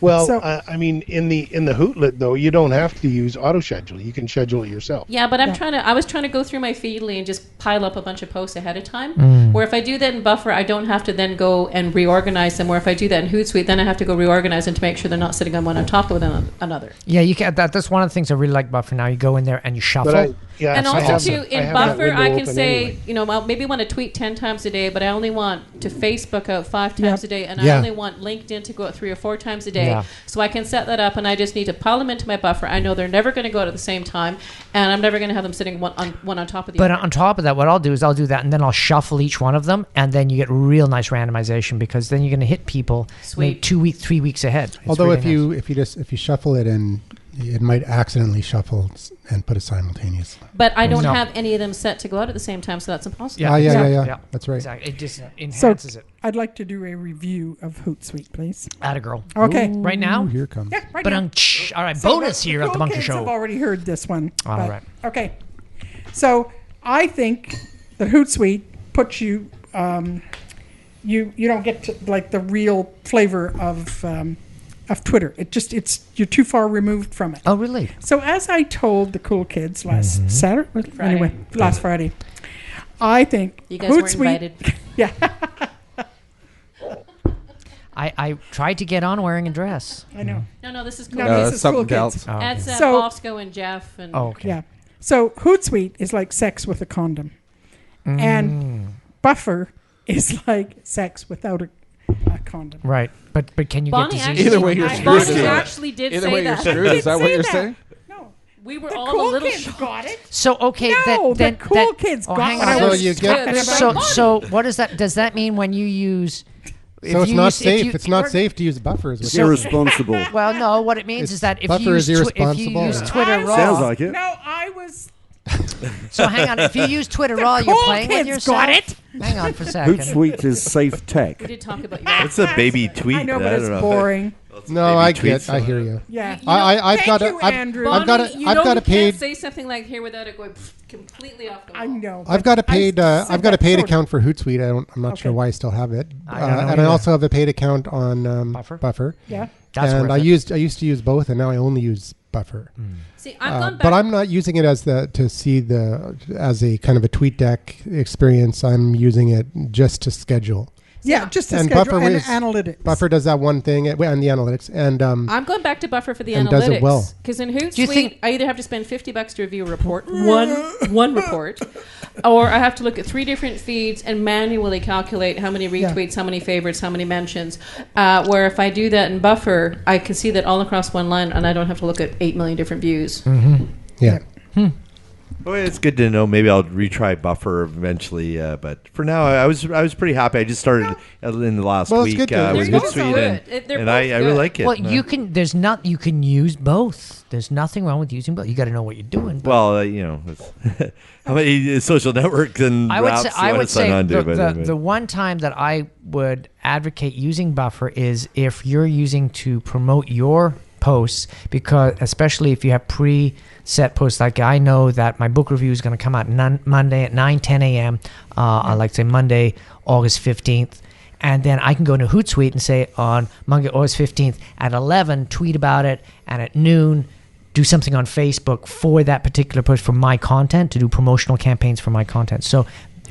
Well, So- I mean, in the Hootlet though, you don't have to use auto schedule. You can schedule it yourself. Yeah, but I was trying to go through my Feedly and just pile up a bunch of posts ahead of time. Where if I do that in Buffer, I don't have to then go and reorganize them. Where if I do that in Hootsuite, then I have to go reorganize them to make sure they're not sitting on one on top of another. Yeah, you can. That's one of the things I really like Buffer. Now you go in there and you shuffle. But And I also have too, that- I in have that Buffer, window I can open say, anyway. I maybe want to tweet 10 times a day, but I only want to Facebook out 5 times a day, and I Yeah. only want LinkedIn to go out 3 or 4 times a day. Yeah. So I can set that up, and I just need to pile them into my Buffer. I know they're never going to go out at the same time, and I'm never going to have them sitting one on top of the But other. on top of that, what I'll do is I'll do that, and then I'll shuffle each one of them, and then you get real nice randomization because then you're going to hit people Sweet. 2 weeks, 3 weeks ahead. It's Although really if you shuffle it and it might accidentally shuffle and put it simultaneous. But I don't No. have any of them set to go out at the same time, so that's impossible. Yeah. That's right. Exactly. It just So enhances it. I'd like to do a review of Hootsuite, please. Atta girl. Okay. Right now? Ooh, here it comes. Yeah, right But now. all right, So bonus here at the cool Bunker kids Show. have already heard this one. All but- right. Okay. So I think that Hootsuite puts you, you don't get to, like the real flavor of Twitter. You're too far removed from it. Oh, really? So as I told the cool kids last Saturday, anyway, last Friday, I think You guys weren't Hootsuite. invited. Yeah, I tried to get on wearing a dress. I know. No, this is cool. No, this is cool something kids. else. Oh, okay. That's So- Bosco and Jeff. And Oh, okay. Yeah. So Hootsuite is like sex with a condom, and Buffer is like sex without a condom. Right. But can you Bonnie get actually, disease? Either way, you're screwed. Bonnie Yeah. actually did Either say way, you're that. screwed. Is that what say you're that. saying? No, We were the all cool a little kids got it. So okay, No, then the cool kids got hang it. on. So you get- So what is that? Does that mean when you use? if So it's you not use- if safe. you- It's not safe to use buffers. It's irresponsible. Well, no. What it means is that if Buffer you use is if you irresponsible. use Yeah. Twitter I Raw, Sounds like it. No, I was. so hang on. If you use Twitter Raw, you're cool playing with kids yourself. got it. Hang on for a second. Hootsuite is safe tech. We did talk about your It's a baby tweet. I know, but don't it's know. boring. No, I hear you. Yeah. I've got Thank you, Andrew. I've got a, You I've know got a you paid. can't say something like here without it going completely off the wall. I know. I've got a paid. I've got a paid sort of. account for Hootsuite. I'm not sure Okay. why I still have it. I don't know and either. I also have a paid account on Buffer? Buffer. Yeah. That's and worth I it. used to use both, and now I only use Buffer. See, I've gone back. But I'm not using it as as a kind of a tweet deck experience. I'm using it just to schedule. Yeah, just to And schedule Buffer and is- analytics. Buffer does that one thing and the analytics, and I'm going back to Buffer for the And does it well. analytics because in you Hootsuite, think- I either have to spend $50 to review a report, one report, or I have to look at 3 different feeds and manually calculate how many retweets, how many favorites, how many mentions. Where if I do that in Buffer, I can see that all across one line, and I don't have to look at 8 million different views. yeah. Well, it's good to know. Maybe I'll retry Buffer eventually, but for now, I was pretty happy. I just started in the last Well, it's week good to- with They're both Hootsuite, good. They're and both I really good. like it. Well, you can use both. There's nothing wrong with using both. You got to know what you're doing. But Well, it's how many social networks and I would apps say, you I want would to sign say on to, but anyway. the one time that I would advocate using Buffer is if you're using to promote your posts, because especially if you have pre-set posts, like I know that my book review is going to come out Monday at 9:10 a.m. I like to say Monday, August 15th. And then I can go to Hootsuite and say on Monday, August 15th at 11, tweet about it, and at noon, do something on Facebook for that particular post for my content, to do promotional campaigns for my content. So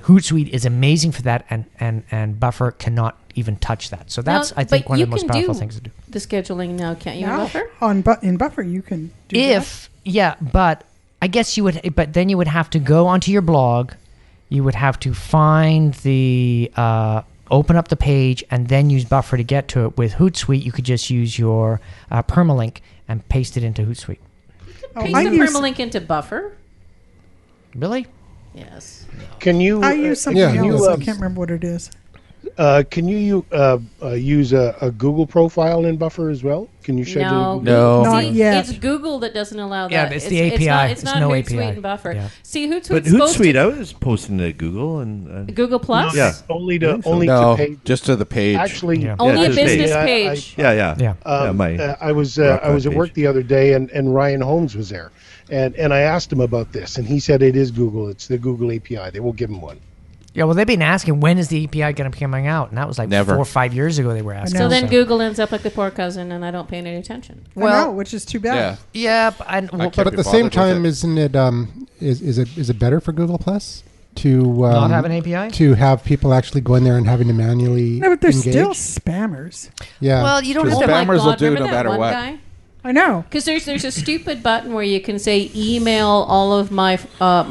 Hootsuite is amazing for that, and Buffer cannot even touch that. So that's, Now, I think, but one of you the most can powerful do things to do. The scheduling now, can't you, in Now, Buffer? in Buffer, you can do But I guess you would, but then you would have to go onto your blog, you would have to find the, open up the page, and then use Buffer to get to it. With Hootsuite, you could just use your permalink and paste it into Hootsuite. Paste I the use- permalink into Buffer. Really? Yes. Can you? I use something yeah, else. you, I can't remember what it is. Can you use a Google profile in Buffer as well? Can you schedule? No, a Google- No. Not See, yet. It's Google that doesn't allow that. Yeah, it's the API. It's It's not no Hootsuite API. and Buffer. Yeah. See, Hootsuite's But supposed Hootsuite, to, I was posting to Google and Google Plus. Yeah. Only to No, page. just to the page. Actually, Yeah. Only Yeah, a just business page. page. Yeah. I was Rock at page. work the other day, and Ryan Holmes was there, and I asked him about this, and he said it is Google. It's the Google API. They will give him one. Yeah, well, they've been asking, when is the API going to be coming out? And that was like Never. 4 or 5 years ago they were asking. know. So then Google ends up like the poor cousin, and I don't pay any attention. I know, which is too bad. Yeah. Yeah, but can't But at be the same bothered with time, it. isn't it is it better for Google Plus to not have an API? to have people actually go in there and having to manually No, but they're engage? still spammers. Yeah. Well, you don't Because have to. spammers will do remember no that matter one what. guy? I know. Because there's a stupid button where you can say email all of my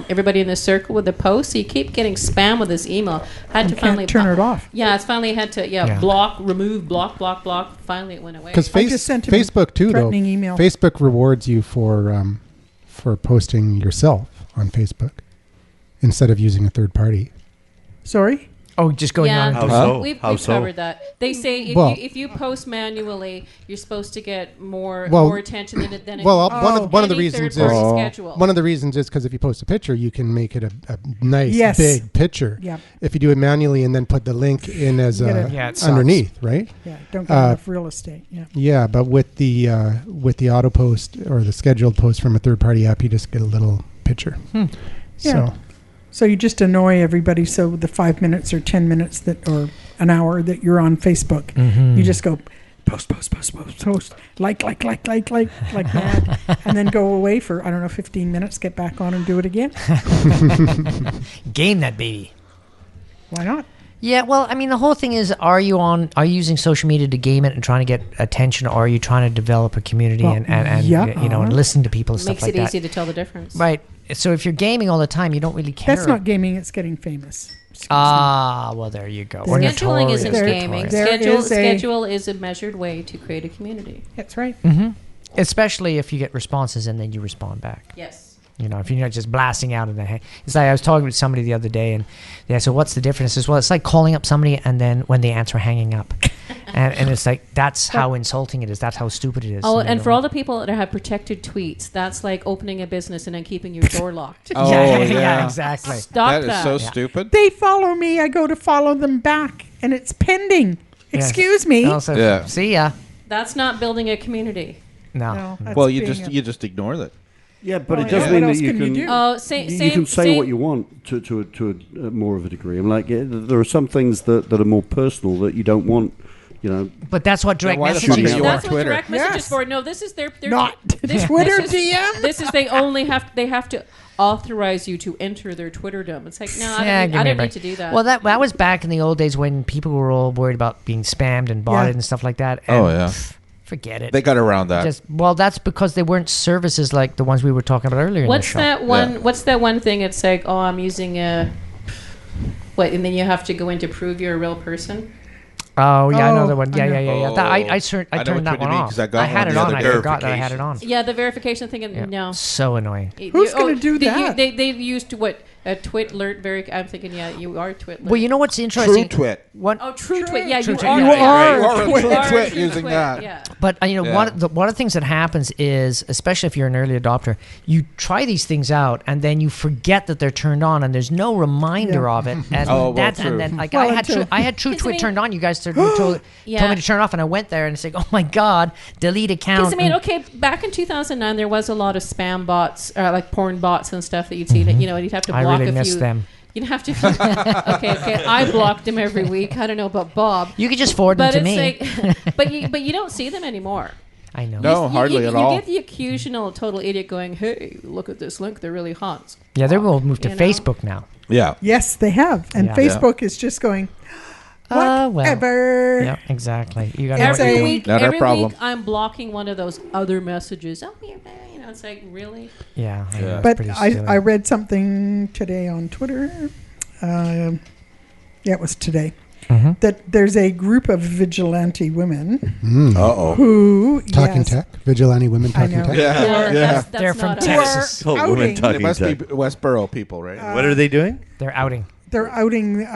everybody in the circle with a post. So you keep getting spam with this email. Had You to finally can't turn it off. Yeah, it's finally had to Yeah. block, remove, block. Finally, it went away. Because I just sent him a Facebook too, though. threatening email. Facebook rewards you for posting yourself on Facebook instead of using a third party. Sorry? Oh, just going Yeah. on. How and so? doing- We've How so? covered that. They say if you post manually, you're supposed to get more attention than it. Well, if one of the any reasons is third-party schedule. one of the reasons is because if you post a picture, you can make it a nice Yes. big picture. Yeah. If you do it manually and then put the link in as You gotta- Yeah, it sucks. underneath, right? Yeah, don't get enough real estate. Yeah. Yeah, but with the auto post or the scheduled post from a third party app, you just get a little picture. Yeah. So So you just annoy everybody. So the 5 minutes or 10 minutes or an hour that you're on Facebook, Mm-hmm. you just go post, like mad, and then go away for, 15 minutes, get back on and do it again. Game that baby. Why not? Yeah, well, I mean, the whole thing is: are you using social media to game it and trying to get attention, or are you trying to develop a community Well, and yeah, and listen to people and Makes stuff like it that? easy to tell the difference. Right. So if you're gaming all the time, you don't really care. That's not gaming. It's getting famous. Excuse me. Well, there you go. Or Scheduling notorious. isn't There- gaming. there Schedule is is a measured way to create a community. That's right. Especially if you get responses and then you respond back. Yes. You know, if you're not just blasting out in the hang. It's like I was talking with somebody the other day, and yeah, so what's the difference? As well, it's like calling up somebody and then when they answer, hanging up, and it's like that's how insulting it is. That's how stupid it is. Oh, You and know? for all the people that have protected tweets, that's like opening a business and then keeping your door locked. Oh, yeah, yeah. exactly. Stop That is that. so stupid. They follow me. I go to follow them back, and it's pending. Excuse me. Also, Yeah. see ya. That's not building a community. No. that's Well, you being just a- you just ignore that. Yeah, but Well, it does yeah. mean What that else you can you can. do? Oh, You can say what you want to a more of a degree. I'm like, there are some things that are more personal that you don't want. You know, But that's what direct why the fuck messaging are is you for. on That's what Twitter? direct message Yes. is for. No, this is their Not this, Twitter this is, DM? This is they have to authorize you to enter their Twitterdom. It's like, no, I Yeah, don't, give I me a don't break. need to do that. Well, that was back in the old days when people were all worried about being spammed and botted Yeah. and stuff like that. Oh, And, yeah. forget it. They got around that. That's because they weren't services like the ones we were talking about earlier. What's in the show. that one? Yeah. What's that one thing? It's like, oh, I'm using a. What? And then you have to go in to prove you're a real person. Oh yeah, Oh, another one. Yeah, I yeah, know. yeah, yeah. That, I I know turned which that one one you mean, off. 'cause I got had one it the on. other I day. forgot that I had it on. Yeah, the verification thing. Yeah. No. So annoying. Who's gonna do that? They used what a twit alert. I'm thinking, yeah, you are twit. Well, you know what's interesting? True Twit. One, Oh, true twit. Yeah, True you Twit, are. yeah, You are You are a Twit. true You are twit true using twit, that. Yeah. but Yeah. one of the things that happens is, especially if you're an early adopter, you try these things out and then you forget that they're turned on, and there's no reminder Yeah. of it. And Oh, well, that's true. and then like Well, I had True Because, I Twit mean- turned on. You guys told me Yeah. to turn it off, and I went there and it's like, oh my god, delete account. Because I mean, and- okay, back in 2009, there was a lot of spam bots, like porn bots and stuff that you'd see. That you know, you'd have to I block really a miss few. them. You'd have to. okay. I blocked them every week. I don't know about Bob, You could just forward them but to it's me. like, but you don't see them anymore. I know. No, You- hardly you, at you all. get the occasional total idiot going, "Hey, look at this link. They're really hot." Yeah, they're all moved to You know? Facebook now. Yeah. Yes, they have. And Yeah. Facebook is just going, Well. whatever. Yeah, exactly. You got It's to a- know. Week, Not our every problem. week, I'm blocking one of those other messages. Oh, you know, it's like really. Yeah, I know, Yeah. it's But pretty I silly. read something today on Twitter. Yeah, it was today. Mhm. That there's a group of vigilante women Uh-oh. who Talking yes, tech, vigilante women I talking know. tech. Yeah. Yeah, that's They're from not us. Texas. who are Oh, women outing, talking It must be tech. Westboro people, right? What are they doing? They're outing. they're outing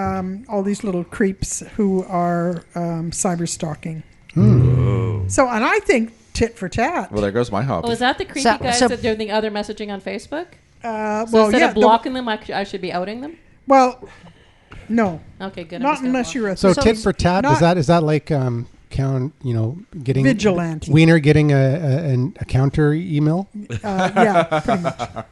all these little creeps who are cyber stalking. So, and I think tit for tat. Well, there goes my hobby. Oh, is that the creepy So- guys so- that they're the other messaging on Facebook? So well, instead yeah, of blocking them, I should be outing them. well, no, Okay, good. I'm not just gonna unless block. you're a So tit for tat, not- is that like count? You know, getting Vigilante. Wiener getting a counter email. yeah, pretty much.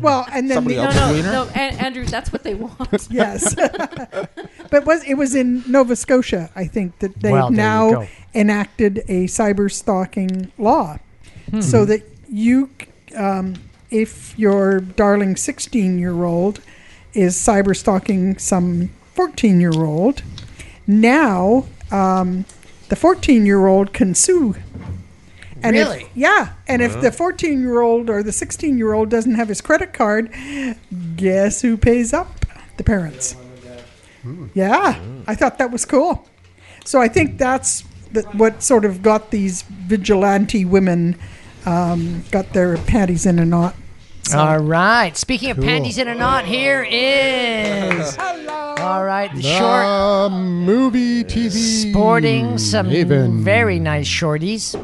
Well, and then Somebody the, else. No, Wiener? no, Andrew, that's what they want. yes, but it was in Nova Scotia, I think, that they've Well, there you now go. enacted a cyber stalking law, so that you, if your darling 16-year-old is cyber stalking some 14-year-old, now the 14-year-old can sue. And Really? And if the 14-year-old or the 16-year-old doesn't have his credit card, guess who pays up? The parents. Yeah, I thought that was cool. So I think that's what sort of got these vigilante women got their panties in a knot. So, All right. Speaking of Cool. panties in a knot, here is. hello. All right. The short. Movie TV Sporting some Haven. very nice shorties.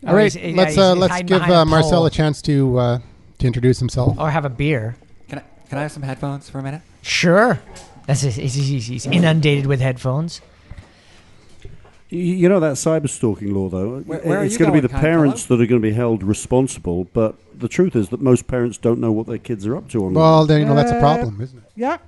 All right, let's give hiding behind a Marcel pole. a chance to introduce himself. Or have a beer. Can I have some headphones for a minute? Sure. He's inundated with headphones. You know that cyber stalking law, though. Where are it's you going to be going, the Kai parents Fellow? that are going to be held responsible. But the truth is that most parents don't know what their kids are up to online. Well, then that's a problem, isn't it? Yeah.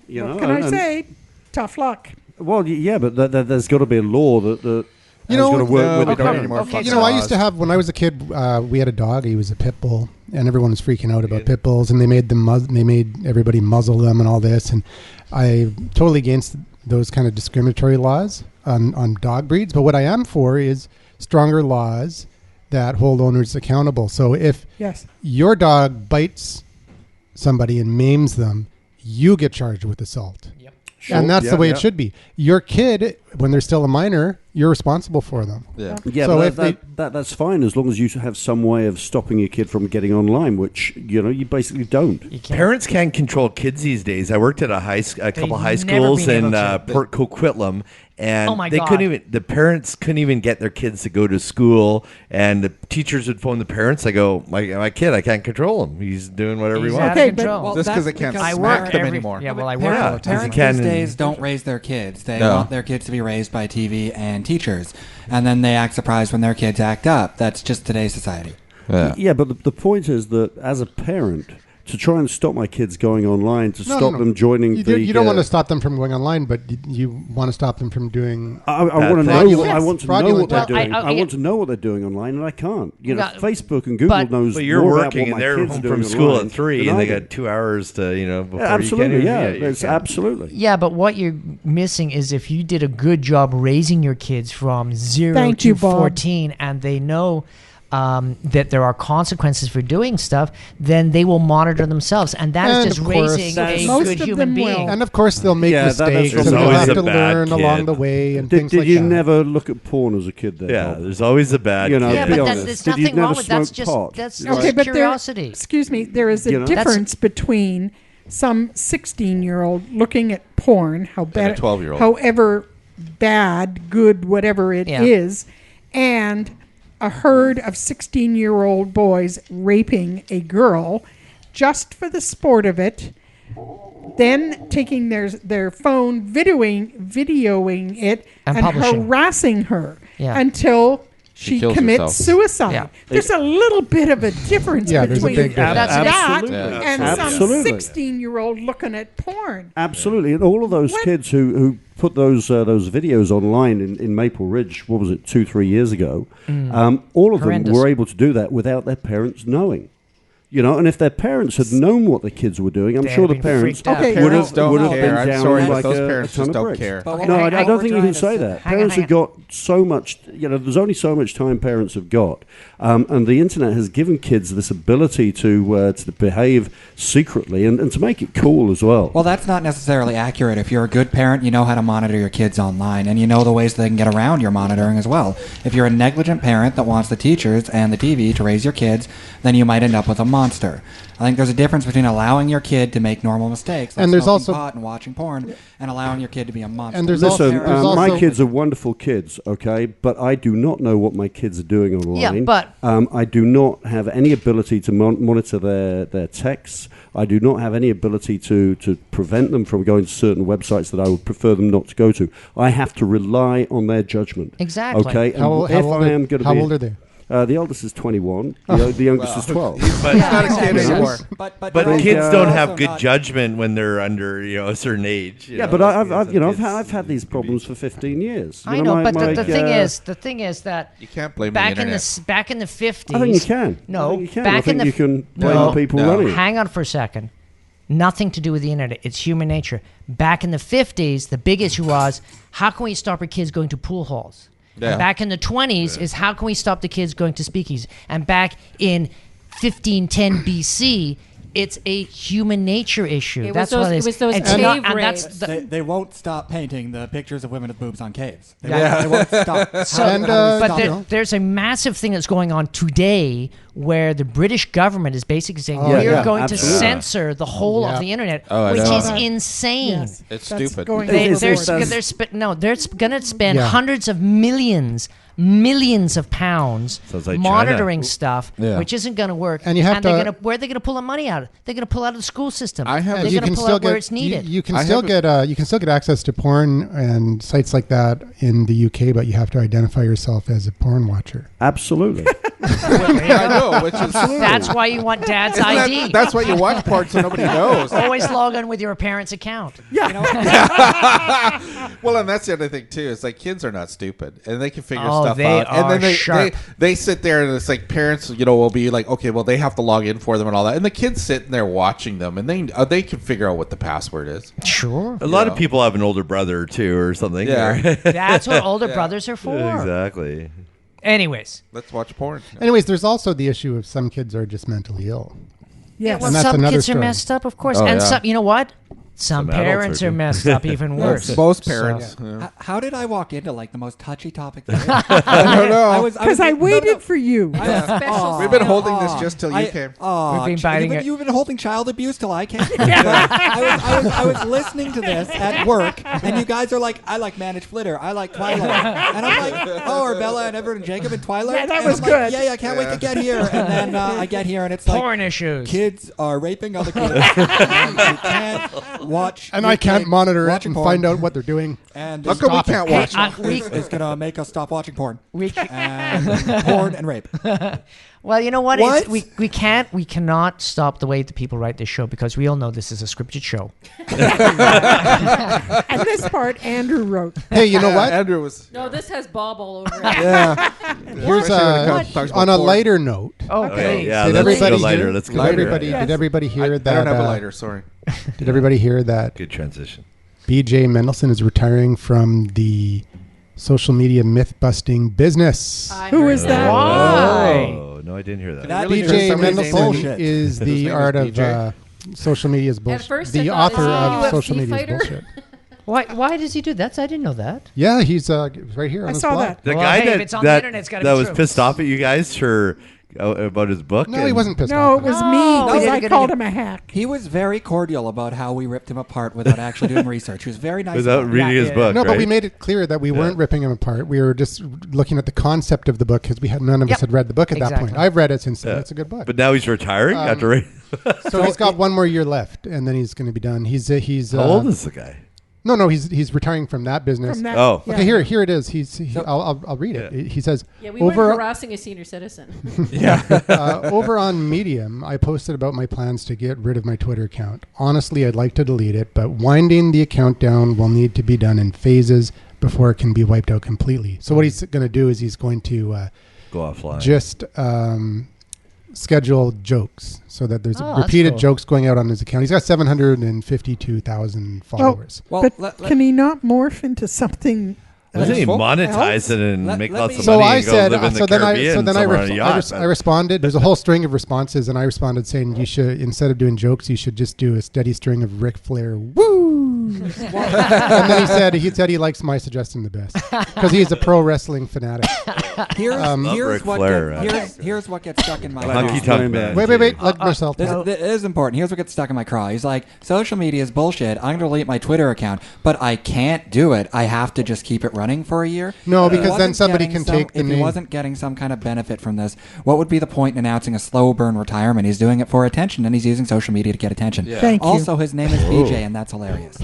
you What know, can I and- say? Tough luck. Well, yeah, but there's got to be a law that You has know, got to work no, with we the don't parents. anymore. You know, I used to have when I was a kid. We had a dog. He was a pit bull, and everyone was freaking out about pit bulls, and they made they made everybody muzzle them and all this. And I totally against those kind of discriminatory laws on dog breeds. But what I am for is stronger laws that hold owners accountable. So if Yes. your dog bites somebody and maims them, you get charged with assault. And that's the way it should be. Your kid, when they're still a minor, you're responsible for them. Yeah. Yeah, So but if that's fine as long as you have some way of stopping your kid from getting online, which you basically don't. You can't. Parents can't control kids these days. I worked at a couple high never schools been in able to. Port Coquitlam, and Oh my they God. couldn't even. The parents couldn't even get their kids to go to school, and the teachers would phone the parents. I go, my kid, I can't control him. He's doing whatever He's he out wants. of Okay, but- control. Well, Just because that's they can't I smack work them every anymore. Yeah, well, I work Yeah. all the time. As you Parents can these in- days don't raise their kids. They No. want their kids to be raised by TV and teachers, and then they act surprised when their kids act up. That's just today's society. Yeah, but the point is that as a parent, to try and stop my kids going online, to stop them joining you don't want to stop them from going online, but you want to stop them from doing. I want to know. I want to know what they're doing. Well, I want to know what they're doing online, and I can't. You know, No, Facebook and Google knows. But you're more working, about what and they're my kids home are from doing school online at 3, than and I they do. got 2 hours to, before Absolutely, you yeah. can. That's absolutely. Yeah, but what you're missing is if you did a good job raising your kids from 0 Thank to you, Bob. 14 and they know that there are consequences for doing stuff, then they will monitor themselves. And that is And just of course, raising a Most good of human them being. will. And of course, they'll make Yeah, that's mistakes, and There's they'll always have a to bad learn kid. along the way, and Did, things did like you that. never look at porn as a kid? There, Yeah, Bob? there's always a bad You know, kid. Yeah, be but honest. there's Did you nothing wrong never with that's smoke just pot? that's Okay, but curiosity. excuse me, there is a You know? difference between some 16-year-old looking at porn, how bad, a 12-year-old. however bad, good, whatever it is, and a herd of 16-year-old boys raping a girl just for the sport of it, then taking their phone, videoing it, And and publishing. harassing her Yeah. until she kills commits herself. suicide. Yeah. There's a little bit of a difference Yeah, there's a between big difference. that Absolutely. and Absolutely. some 16-year-old looking at porn. Absolutely, and all of those kids who put those videos online in Maple Ridge, what was it, 2-3 years ago? All of Horrendous. them were able to do that without their parents knowing. You know, and if their parents had known what the kids were doing, I'm They'd sure the have been parents freaked out. Okay. would Parents have don't been care. I'm down sorry, but like those a parents ton just of don't bricks. care. But Okay, No, hang- I don't think you can Hang say on. that. Hang on, Parents hang have got so much, there's only so much time parents have got. And the internet has given kids this ability to behave secretly and to make it cool as well. Well, that's not necessarily accurate. If you're a good parent, you know how to monitor your kids online, and you know the ways they can get around your monitoring as well. If you're a negligent parent that wants the teachers and the TV to raise your kids, then you might end up with a monster. I think there's a difference between allowing your kid to make normal mistakes, like And there's smoking also- pot and watching porn, and allowing your kid to be a monster. And there's Listen, also- my kids are wonderful kids, okay? But I do not know what my kids are doing online. Yeah, but- I do not have any ability to monitor their texts. I do not have any ability to prevent them from going to certain websites that I would prefer them not to go to. I have to rely on their judgment. Exactly. Okay? And How old if I am going to how be... old are they? The eldest is 21. The youngest is 12. But Yeah, not a kid exactly. anymore. But you're kids also don't have good not- judgment when they're under a certain age. Yeah, but I've had these problems for 15 years. I know, my- but my, the thing is that You can't blame back the in internet. back in the 50s. I think you can. No, I think you can. back I think in the you can blame no, the people no. running it. Hang on for a second. Nothing to do with the internet. It's human nature. Back in the 50s, the big issue was how can we stop our kids going to pool halls? Yeah. And back in the 20s is how can we stop the kids going to speakeasies? And back in 1510 BC, it's a human nature issue. It was That's those- what it is. it was those It's cave not- and that's rapes. the- They won't stop painting the pictures of women with boobs on caves. They, Yeah. won't, they won't stop. So, And, how do we but stop there, it? there's a massive thing that's going on today where the British government is basically saying Oh, we're yeah, going absolutely. to censor the whole Yeah. of the internet, Oh, I which know. is insane. Yes, It's that's stupid. going They, It's- they're it's- it's- going to spend Yeah. hundreds of millions of pounds Sounds like monitoring stuff, Yeah. which isn't going to work. And you have they're to- gonna, where are they going to pull the money out? They're going to pull out of the school system. I have- They're You going can to pull still out where get it's needed. you can I still have get access to porn and sites like that in the UK, but you have to identify yourself as a porn watcher. Absolutely. I know, which is That's why you want dad's Isn't that- ID. that's why you watch porn so nobody knows. Always log in with your parents' account. Well, and that's the other thing too. Is like kids are not stupid, and they can figure Oh, stuff they out. And then are sharp. they sit there, and it's like parents, will be like, okay, well, they have to log in for them and all that, and the kids sitting there watching them, and they can figure out what the password is. Sure. A lot of people have an older brother or two or something. Yeah. That's what older brothers are for. Exactly. Anyways. Let's watch porn. Anyways, there's also the issue of some kids are just mentally ill. Yes. Well, And that's some another kids are story. messed up, of course. Oh, and yeah. some, you know what? Some adults parents are are too. messed up even worse. Most So- parents. Yeah. How did I walk into like the most touchy topic? I don't know. Because I waited for you. We've been holding this just till you came. We've been biting it. You've been holding child abuse till I came. I was listening to this at work, and you guys are like, I like Managed Flitter, I like Twilight, and I'm like, oh, are Bella and Everett and Jacob in Twilight? Yeah, that And was I'm like, good. yeah, I can't wait to get here. And then I get here, and it's like Porn issues. kids are raping other kids. You can't watch. And I can't monitor it watching and porn. find out what they're doing. And How come we stop it. can't Hey, watch? It's gonna make us stop watching porn. we And porn and rape. Well, you know what? What? We cannot stop the way that people write this show because we all know this is a scripted show. And this part Andrew wrote. Hey, you know what? Andrew was. No, this has Bob all over it. Yeah. Here's Especially when it talks about on a porn. lighter note. Okay. Yeah, Did let's everybody go lighter. hear? Let's go Did lighter. everybody? Yes. Did everybody hear I that? don't have a lighter. Sorry. Did everybody hear that? Good transition. BJ Mendelsohn is retiring from the social media myth busting business. Who is that? Why? Oh, no, I didn't hear that. That BJ somebody's Mendelsohn bullshit. is His the name art is of BJ. social media's bullshit. first I The thought, is author he a of UFC social media's fighter? bullshit. Why does he do that? I didn't know that. Yeah, he's right here on I his saw blog. that. The Well, guy hey, if that it's on the that, internet, it's gotta that be was true. pissed off at you guys for about his book. No, he and- wasn't pissed No, off. it was No, me we because didn't I get called any- him a hack. He was very cordial about how we ripped him apart without actually doing research. He was very nice. without about it. reading his book. No, right? but we made it clear that we weren't ripping him apart. We were just looking at the concept of the book because none of Yep. us had read the book at that Exactly. point. I've read it since then. Yeah. It's a good book. But now he's retiring after. So he's got one more year left, and then he's going to be done. He's How old is the guy? No, he's retiring from that business. From that, Oh. yeah. Okay, here it is. I'll read it. He says, Yeah, we weren't over harassing a senior citizen. over on Medium, I posted about my plans to get rid of my Twitter account. Honestly, I'd like to delete it, but winding the account down will need to be done in phases before it can be wiped out completely. So what he's going to do is he's going to Go offline. just schedule jokes so that there's Oh, that's repeated cool. jokes going out on his account. He's got 752,000 followers. Well, But can he not morph into something? Doesn't he Well, monetize it and let- make let lots me- of So money I and go said, live in the so then Caribbean I somewhere on a yacht? responded. There's a whole string of responses, and I responded saying you should, instead of doing jokes, you should just do a steady string of Ric Flair woo. And then he said he likes my suggestion the best because he's a pro wrestling fanatic. Here's, Ric here's, what Flair, here's what gets stuck in my Hunky craw. Tonk Man. Wait, let Marcel This, talk. this is important. Here's what gets stuck in my craw. He's like, social media is bullshit. I'm going to delete my Twitter account, but I can't do it. I have to just keep it running for a year. No, If he because then wasn't somebody getting can take the If name. he wasn't getting some kind of benefit from this, what would be the point in announcing a slow burn retirement? He's doing it for attention, and he's using social media to get attention. Yeah. Thank you. Also, his name is PJ, and that's hilarious.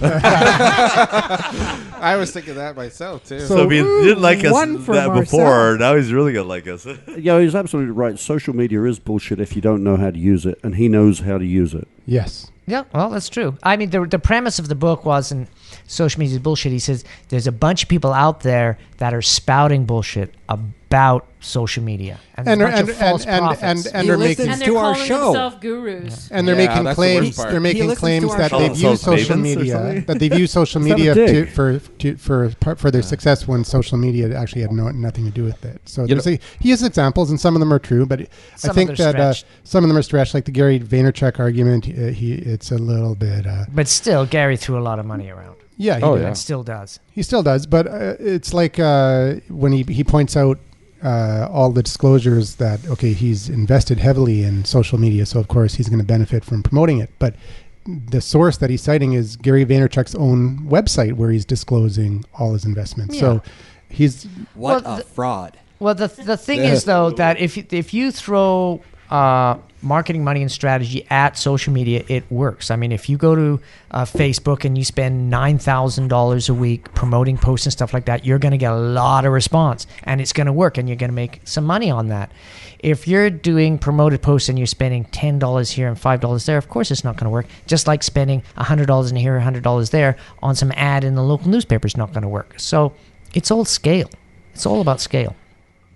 I was thinking that myself too. So if he didn't like us one for that Marcel. before, now he's really gonna like us. Yeah, he's absolutely right. Social media is bullshit if you don't know how to use it, and he knows how to use it. Yes. Yeah, well, that's true. I mean, the premise of the book wasn't social media is bullshit. He says there's a bunch of people out there that are spouting bullshit about social media, and there's a bunch of false prophets. and He they're listens making And they're to our calling show. themselves gurus. and they're Yeah, making that's the claims. worst part. They're He making listens claims to our that show. they've used Themselves social mavens or media. something? That they've used social Is that a media dig? for their success when social media actually had nothing to do with it. So You he has examples, and some of them are true, but Some I think of them are that stretched. some of them are stretched. Like the Gary Vaynerchuk argument, it's a little bit. But still, Gary threw a lot of money around. Yeah, he Oh, did. yeah. And still does. He still does, but it's like when he points out all the disclosures that he's invested heavily in social media, so of course he's going to benefit from promoting it. But the source that he's citing is Gary Vaynerchuk's own website where he's disclosing all his investments. Yeah. So he's What Well, a fraud. Well, the thing is though that if you throw marketing money and strategy at social media, it works. I mean, if you go to Facebook and you spend $9,000 a week promoting posts and stuff like that, you're going to get a lot of response, and it's going to work, and you're going to make some money on that. If you're doing promoted posts and you're spending $10 here and $5 there, of course it's not going to work. Just like spending $100 in here, $100 there on some ad in the local newspaper is not going to work. So it's all scale. It's all about scale.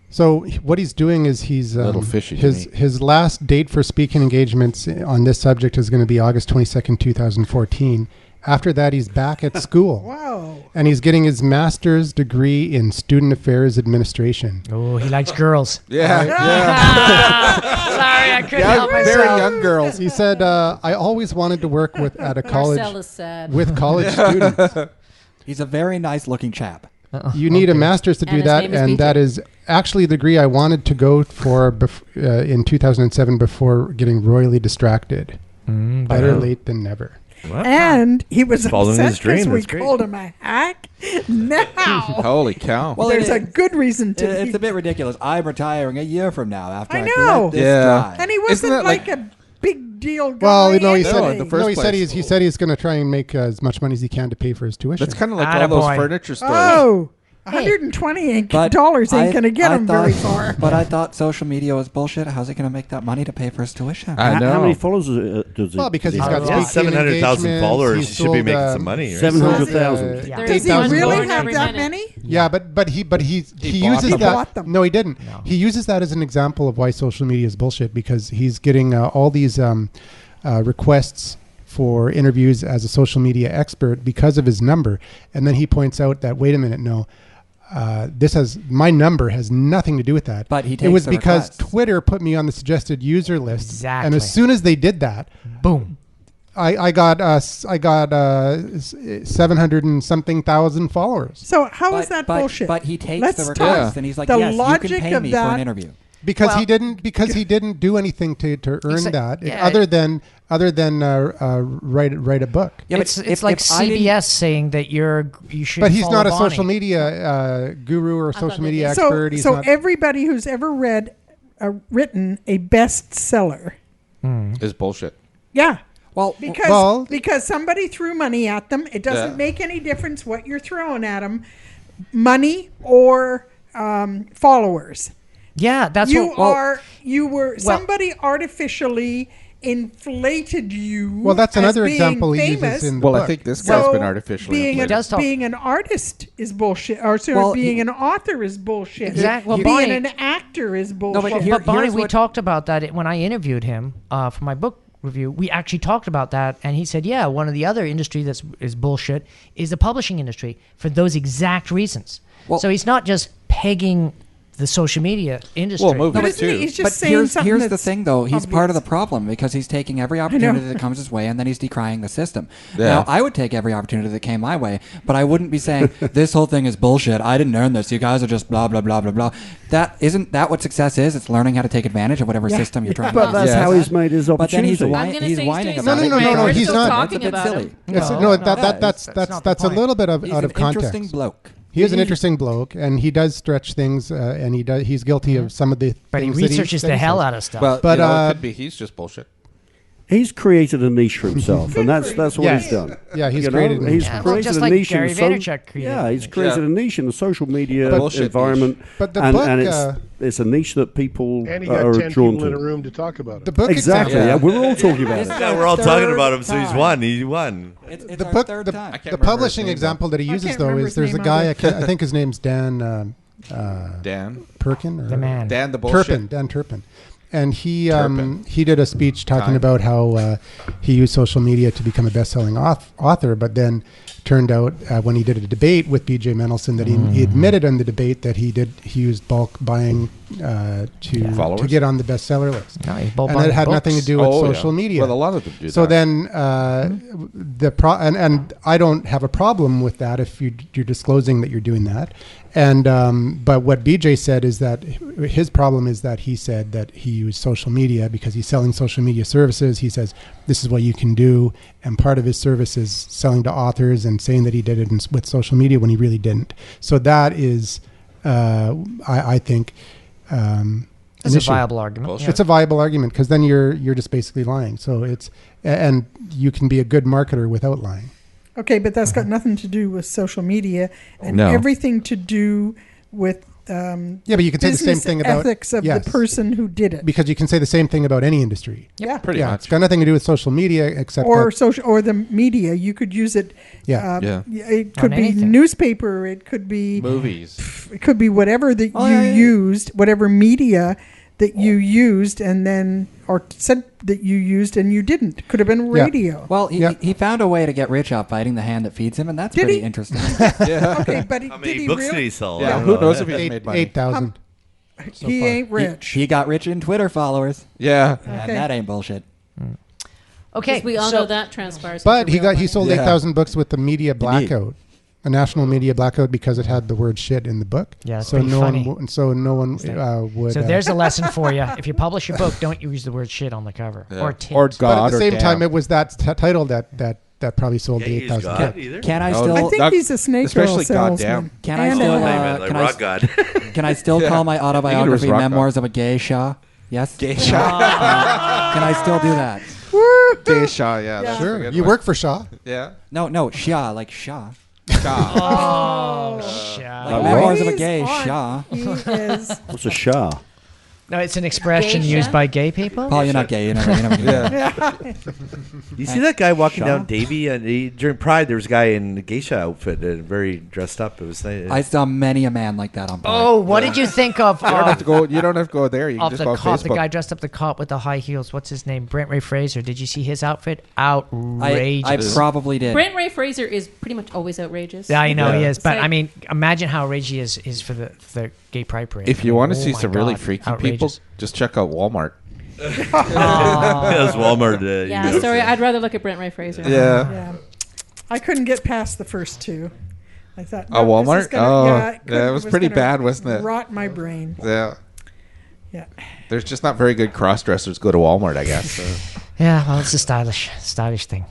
So what he's doing is he's Little fishy to me. his last date for speaking engagements on this subject is going to be August 22nd, 2014. After that, he's back at school. Wow. And he's getting his master's degree in student affairs administration. Oh, he likes girls. Yeah, Sorry, I couldn't help myself. very young girls. He said, "I always wanted to work at a college Marcel is sad. with college students. He's a very nice looking chap. You need a master's to And do his that, name is and BJ. that is actually the degree I wanted to go for in 2007 before getting royally distracted. Better late than never." And he was Following upset his dream, because we that's great. called him a hack. Now Holy cow! Well, there's it- a good reason to It's be. a bit ridiculous. I'm retiring a year from now after I I know. let this Yeah. die. And he Isn't wasn't that like a big deal guy. Well, no, he No, said in the first he said place. he said he's going to try and make as much money as he can to pay for his tuition. That's kind of like all those Attaboy. furniture stores. Oh, $120 ain't going to get him very far. But I thought social media was bullshit. How's he going to make that money to pay for his tuition? I know. How many followers does he? Well, because he's does got he have? speaking 700,000 engagements, followers. he's He should be sold, making some money. Right? 700,000. Yeah. Does he 8,000 really dollars. have every that minute. many? Yeah, but he bought uses them. that. He bought them. No, he didn't. No. He uses that as an example of why social media is bullshit, because he's getting all these requests for interviews as a social media expert because of his number, and then he points out that wait a minute, no. My number has nothing to do with that. But he it takes was the because requests. Twitter put me on the suggested user list, Exactly. and as soon as they did that, Boom. I got 700 and something thousand followers. So how is that bullshit? But he takes Let's the talk. request and he's like, The yes, you logic can pay of me for that- an interview. Because Well- he didn't do anything to earn said- that yeah. other than write a book. Yeah, it's but it's if like I didn't- CBS saying that you should. But he's not a follow social Bonnie. media guru or thought social they media did. expert. He's So not, everybody who's ever written a bestseller, Is bullshit. yeah, Well, because somebody threw money at them. It doesn't Yeah. make any difference what you're throwing at them, money or followers. Yeah, that's you what. Well, are. You were somebody artificially inflated you. well, that's as another being example he famous. uses in the Well, book. I think this guy's So been artificially being inflated. does talk- being an artist is bullshit, or sorry, Well, being he- an author is bullshit. Exact- well, being Bonnie- an actor is bullshit. but But, here- but Bonnie, here's we what- talked about that when I interviewed him for my book review. We actually talked about that, and he said, "Yeah, one of the other industry is bullshit is the publishing industry for those exact reasons." Well- so he's not just pegging the social media industry. Well, movies But isn't too. he- he's just But saying here's something the that's thing, though. He's part of the obvious. problem because he's taking every opportunity that comes his way, and then he's decrying the system. Yeah. Now, I would take every opportunity that came my way, but I wouldn't be saying this whole thing is bullshit. I didn't earn this. You guys are just blah blah blah blah blah. Isn't that what success is? It's learning how to take advantage of whatever system you're trying But to. that's Yeah. how he's made his But then opportunity. I'm gonna he's say whining he's about doing it. No, no, no, no, We're he's still not. talking It's a bit about silly. him. It's, No, no, no, that's not the a point. little bit He's out an of context. interesting bloke. He is an interesting bloke, and he does stretch things, and he's guilty of some of the but he things that researches that the he hell says. out of stuff. Well, But, you know, it uh, could be he's just bullshit. He's created a niche for himself, and that's what Yes. he's done. Yeah, he's You know, created a he's niche. Yeah, well, created just a like niche Gary in the Vaynerchuk created yeah, a he's niche. created Yeah. a niche in the social media But bullshit environment, But the and, book, and it's a niche that people And he got are 10 drawn people in a to. room to talk about it. The book Exactly. example. Yeah, we're all talking about it. Yeah, we're all talking about him, so he's won. He won. It's The our book, third the, time. the remember publishing his name, example that he I uses can't though remember is his there's a name guy either. I think his name's Dan Dan. Perkin or The man. Dan the bullshit. Dan Turpin, and he Turpin. he did a speech talking Kind. about how he used social media to become a best-selling author, but then turned out when he did a debate with B.J. Mendelsohn that he admitted in the debate that he used bulk buying to Followers? get on the bestseller list, No, he's bulk and buying that had books. nothing to do with Oh, yeah. social media. Well, a lot of them do So that. then and I don't have a problem with that if you're disclosing that you're doing that. And but what BJ said is that his problem is that he said that he used social media because he's selling social media services. He says this is what you can do, and part of his service is selling to authors and saying that he did it with social media when he really didn't. So that is, I think, It's an a issue. viable argument. Bullshit. Yeah. It's a viable argument because then you're just basically lying. So and you can be a good marketer without lying. Okay, but that's got nothing to do with social media and No. everything to do with Yeah, but you can say the same business thing about ethics of yes, the person who did it. because you can say the same thing about any industry. Yeah, Pretty yeah, much. it's got nothing to do with social media except or that, social or the media. You could use it. Yeah. It could On be anything. newspaper. It could be Movies. It could be whatever that you used, whatever media that you used, and then or said that you used and you didn't. Could have been radio. Well, Yeah. he found a way to get rich out biting the hand that feeds him, and that's Did pretty he? interesting. Okay, but How did many he books did really? he sell? Yeah, I don't who know. knows if he's made money? 8,000. He far. ain't rich. He got rich in Twitter followers, Yeah. Okay. and that ain't bullshit. Okay, We all so know that transpires. But into he real money. sold Yeah. 8,000 books with the media blackout, a national media blackout because it had the word shit in the book. Yeah, it's so pretty no funny. one would. So there's a lesson for you. If you publish a book, don't use the word shit on the cover Yeah. or tit. Or But God at the or same damn. time, it was that title that probably sold Yeah, the he's 8,000. God either. Can I Oh, still? I think Not- he's a snake oil especially salesman. goddamn. Can I And still? Like Can I? Rock God. Can I still Yeah. call my I think it was autobiography Rock "Memoirs of a Geisha"? Yes. Geisha. Can I still do that? Woo! Geisha, yeah. That's a Sure. good You one. work for Shaw. Yeah. No, Shah, like Shah. Oh, Like Memoirs of a He's Gay on. Shah. He is. What's a Shah? No, it's an expression Geisha? used by gay people. Paul, you're not gay. You never Yeah. You see that guy walking down Davie, and during Pride, there was a guy in a geisha outfit, very dressed up. It was nice. I saw many a man like that on Pride. Oh, what did you think of? You don't have to go. You don't have to go there. You can Of just the go on cop, Facebook. the guy dressed up the cop with the high heels. What's his name? Brent Ray Fraser. Did you see his outfit? Outrageous. I probably did. Brent Ray Fraser is pretty much always outrageous. Yeah, I know he is, It's but like- I mean, imagine how outrageous he is for the gay pride parade. If you want to Oh see my some really God, freaky people, outrageous. just check out Walmart. That's Walmart. Yeah, sorry, I'd rather look at Brent Ray Fraser. Yeah. I couldn't get past the first two. I thought. Oh, no, this Walmart? is gonna- Yeah, it was pretty gonna bad, wasn't it? Rot my brain. Yeah. Yeah. There's just not very good cross dressers go to Walmart, I guess. So. Yeah, well, it's a stylish thing.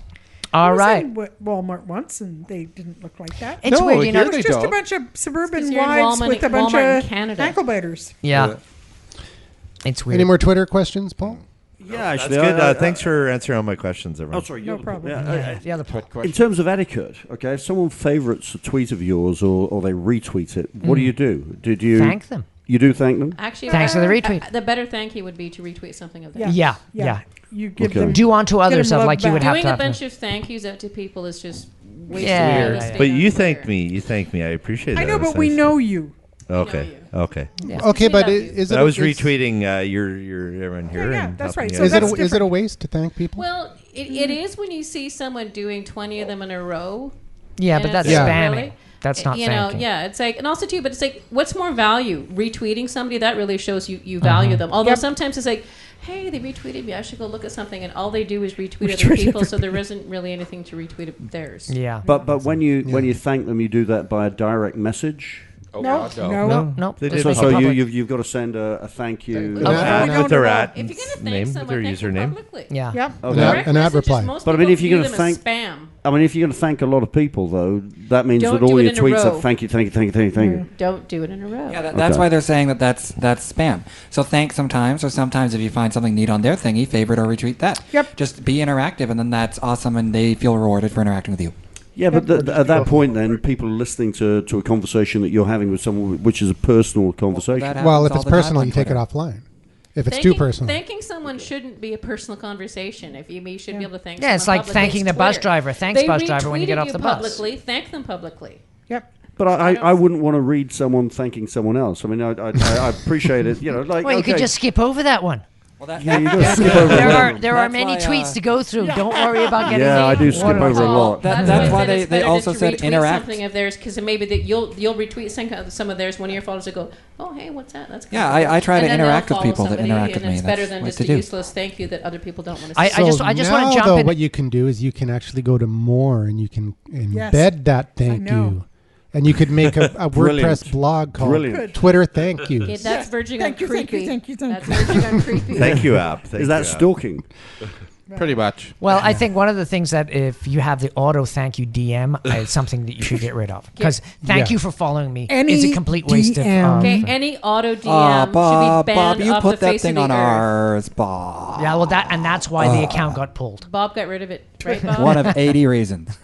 I All was right. in Walmart once, and they didn't look like that. It's weird, you know. It was just a bunch of suburban 'cause you're in wives Walmart- with a bunch Walmart in of Canada. ankle biters. Yeah. It's weird. Any more Twitter questions, Paul? Yeah, That's actually. good. Thanks for answering all my questions, everyone. Oh, sorry. No problem. Yeah, the other part. in terms of etiquette, okay, if someone favorites a tweet of yours or they retweet it, what do you do? Did you Thank them? You do thank them? Actually, Thanks for the retweet. The better thank you would be to retweet something of theirs. Yeah. You give Okay. them. Do unto get others them of love like you would back. have Doing to a have bunch of thank yous out to people is just wasting Yeah, real right. estate But on you Twitter. thanked me. You thanked me. I appreciate that. I know, That's but we nice. know you. Okay. Okay. Okay, but love you. is But it? I was is- retweeting your everyone here. Yeah, and that's helping right. you So out. Is it that's is it a different. waste to thank people? Well, it is when you see someone doing 20 of them in a row. Yeah, and but that's it's like, spamming. really? That's not you thanking. know, yeah, it's like, and also too, but it's like, what's more value? Retweeting somebody that really shows you value them. Although sometimes it's like, hey, they retweeted me, I should go look at something, and all they do is retweet other people, so there isn't really anything to retweet of theirs. Yeah. But when you thank them, you do that by a direct message. Oh, No, God, no. no. Nope. They This did was So public. you've got to send a thank you. An With ad- don't their know. ad If you're going to thank name, with someone, their thank them username. publicly. Yeah. Okay. An ad Direct messages, reply. most But I mean, people if you're view gonna them as thank- spam. I mean, if you're going to thank a lot of people, though, that means Don't that all do it your in a tweets row. are thank you, thank you, thank you, thank you, thank you. Don't do it in a row. Yeah, that's Okay. why they're saying that's spam. So thank sometimes, or sometimes if you find something neat on their thingy, favorite or retweet that. Yep. Just be interactive, and then that's awesome, and they feel rewarded for interacting with you. Yeah, but at that point, then people are listening to a conversation that you're having with someone, which is a personal conversation. that Well, happens if all it's the time personal, on you take it Twitter. offline. If it's too personal. Thanking someone shouldn't be a personal conversation. If you should be able to thank. Yeah, it's someone like publicly. thanking It's the bus Twitter. driver. Thanks, They bus driver, when you get retweeted off the bus. publicly, thank them publicly. Yep. But I wouldn't want to read someone thanking someone else. I mean, I appreciate it. You know, like Well, you could okay. just skip over that one. Well, Yeah, you gotta skip over There a are lot. there are That's many why, tweets to go through. Don't worry about getting. Yeah, I do the skip order. over a lot. That's why I said it's they better also to said retweet interact. something of theirs because maybe that you'll retweet some of theirs. One of your followers will go, oh hey, what's that? That's Yeah, kinda cool." I try to And then they'll interact with follow people that somebody, interact with and me. it's better That's than what just to a do. useless thank you that other people don't want to I see. just want to jump though, in. what you can do is you can actually go to more and you can Yes. embed that thank know. you. And you could make a WordPress Brilliant. blog called Brilliant. Twitter Thank You. Okay, that's verging on Thank you, thank creepy. you, thank you, thank That's you. verging on creepy. Thank you, app. Thank Is that you, app. stalking? Pretty much. Well, I think one of the things that if you have the auto thank you DM, it's something that you should get rid of. Because thank Yeah. you for following me Any is a complete waste of. DM. Okay, any auto DM Bob, should be banned you off put the that face thing of on the earth. ours, Bob. Yeah, well, that's why the account got pulled. Bob got rid of it, right, Bob? One of 80 reasons.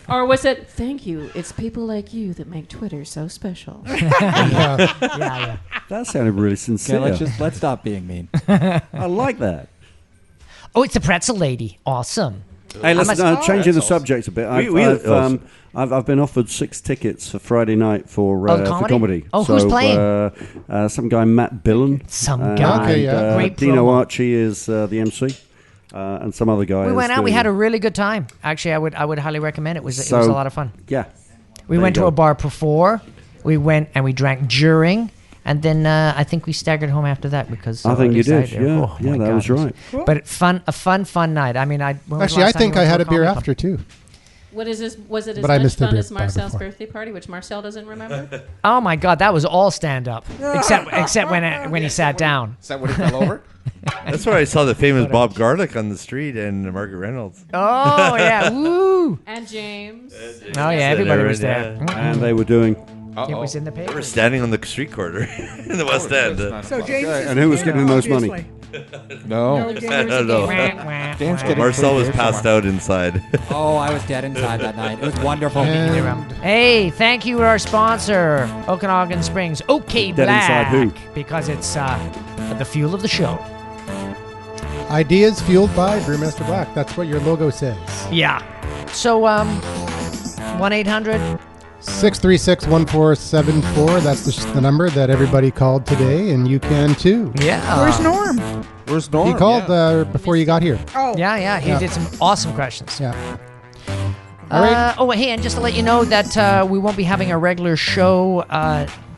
Or was it, thank you, it's people like you that make Twitter so special. Yeah. That sounded really sincere. Okay, let's stop being mean. I like that. Oh, it's the pretzel lady. Awesome. Hey, listen, changing the that's awesome. subject a bit. We- I've been offered 6 tickets for Friday night for comedy? comedy. Oh, who's playing? Some guy, Matt Billen. Some guy. Okay, yeah. Great Dino promo. Archie is the MC, and some other guys. We went out. We had a really good time. Actually, I would highly recommend it. It was a lot of fun. Yeah. We There went you to go. a bar before. We went and we drank during. And then I think we staggered home after that because I think at you least did. did. Yeah, Oh, my that God, was it right. But a fun night. I mean, when was the Actually, I last time think you I went had to a beer comedy club? after too. What is this? Was it as But I much missed the fun beer as bar Marcel's before. birthday party, which Marcel doesn't remember? Oh my God, that was all stand up, except when he sat down. Is that when he fell over? That's where I saw the famous Bob Garlic on the street and Margaret Reynolds. Oh yeah, woo! And James. Oh yeah, everybody was there. And they were doing. It was in the They paper. were standing on the street corner in the West End. So James is And who was here, getting the most money? obviously. No. No gamers I don't know. Dan's getting Marcel was pretty passed out inside. Oh, I was dead inside that night. It was wonderful. And Hey, thank you to our sponsor, Okanagan Springs. OK Dead inside who? Black, because it's the fuel of the show. ideas fueled by Brewmaster Black. That's what your logo says. Yeah. So 1-800. 636-1474. That's the number that everybody called today, and you can too. Yeah. Where's Norm? Where's Norm? He called before you got here. Oh. Yeah. He Yeah. did some awesome questions. Yeah. All right. Oh, hey, and just to let you know that we won't be having a regular show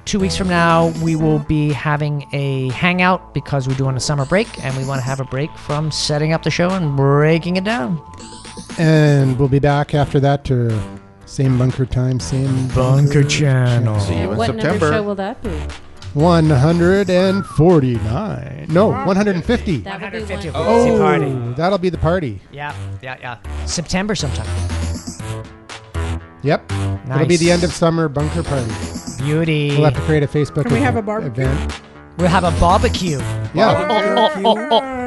2 weeks from now. We will be having a hangout because we're doing a summer break, and we want to have a break from setting up the show and breaking it down. And we'll be back after that to same bunker time, same Bunker channel. See you in What number September. show will that be? 149. No, 150. That would be 150. one. Oh, party. That'll be the party. Yeah. September sometime. Yep. It'll be the end of summer bunker party. Beauty. We'll have to create a Facebook Can we have a barbecue? event. We'll have a barbecue. Yeah. Oh.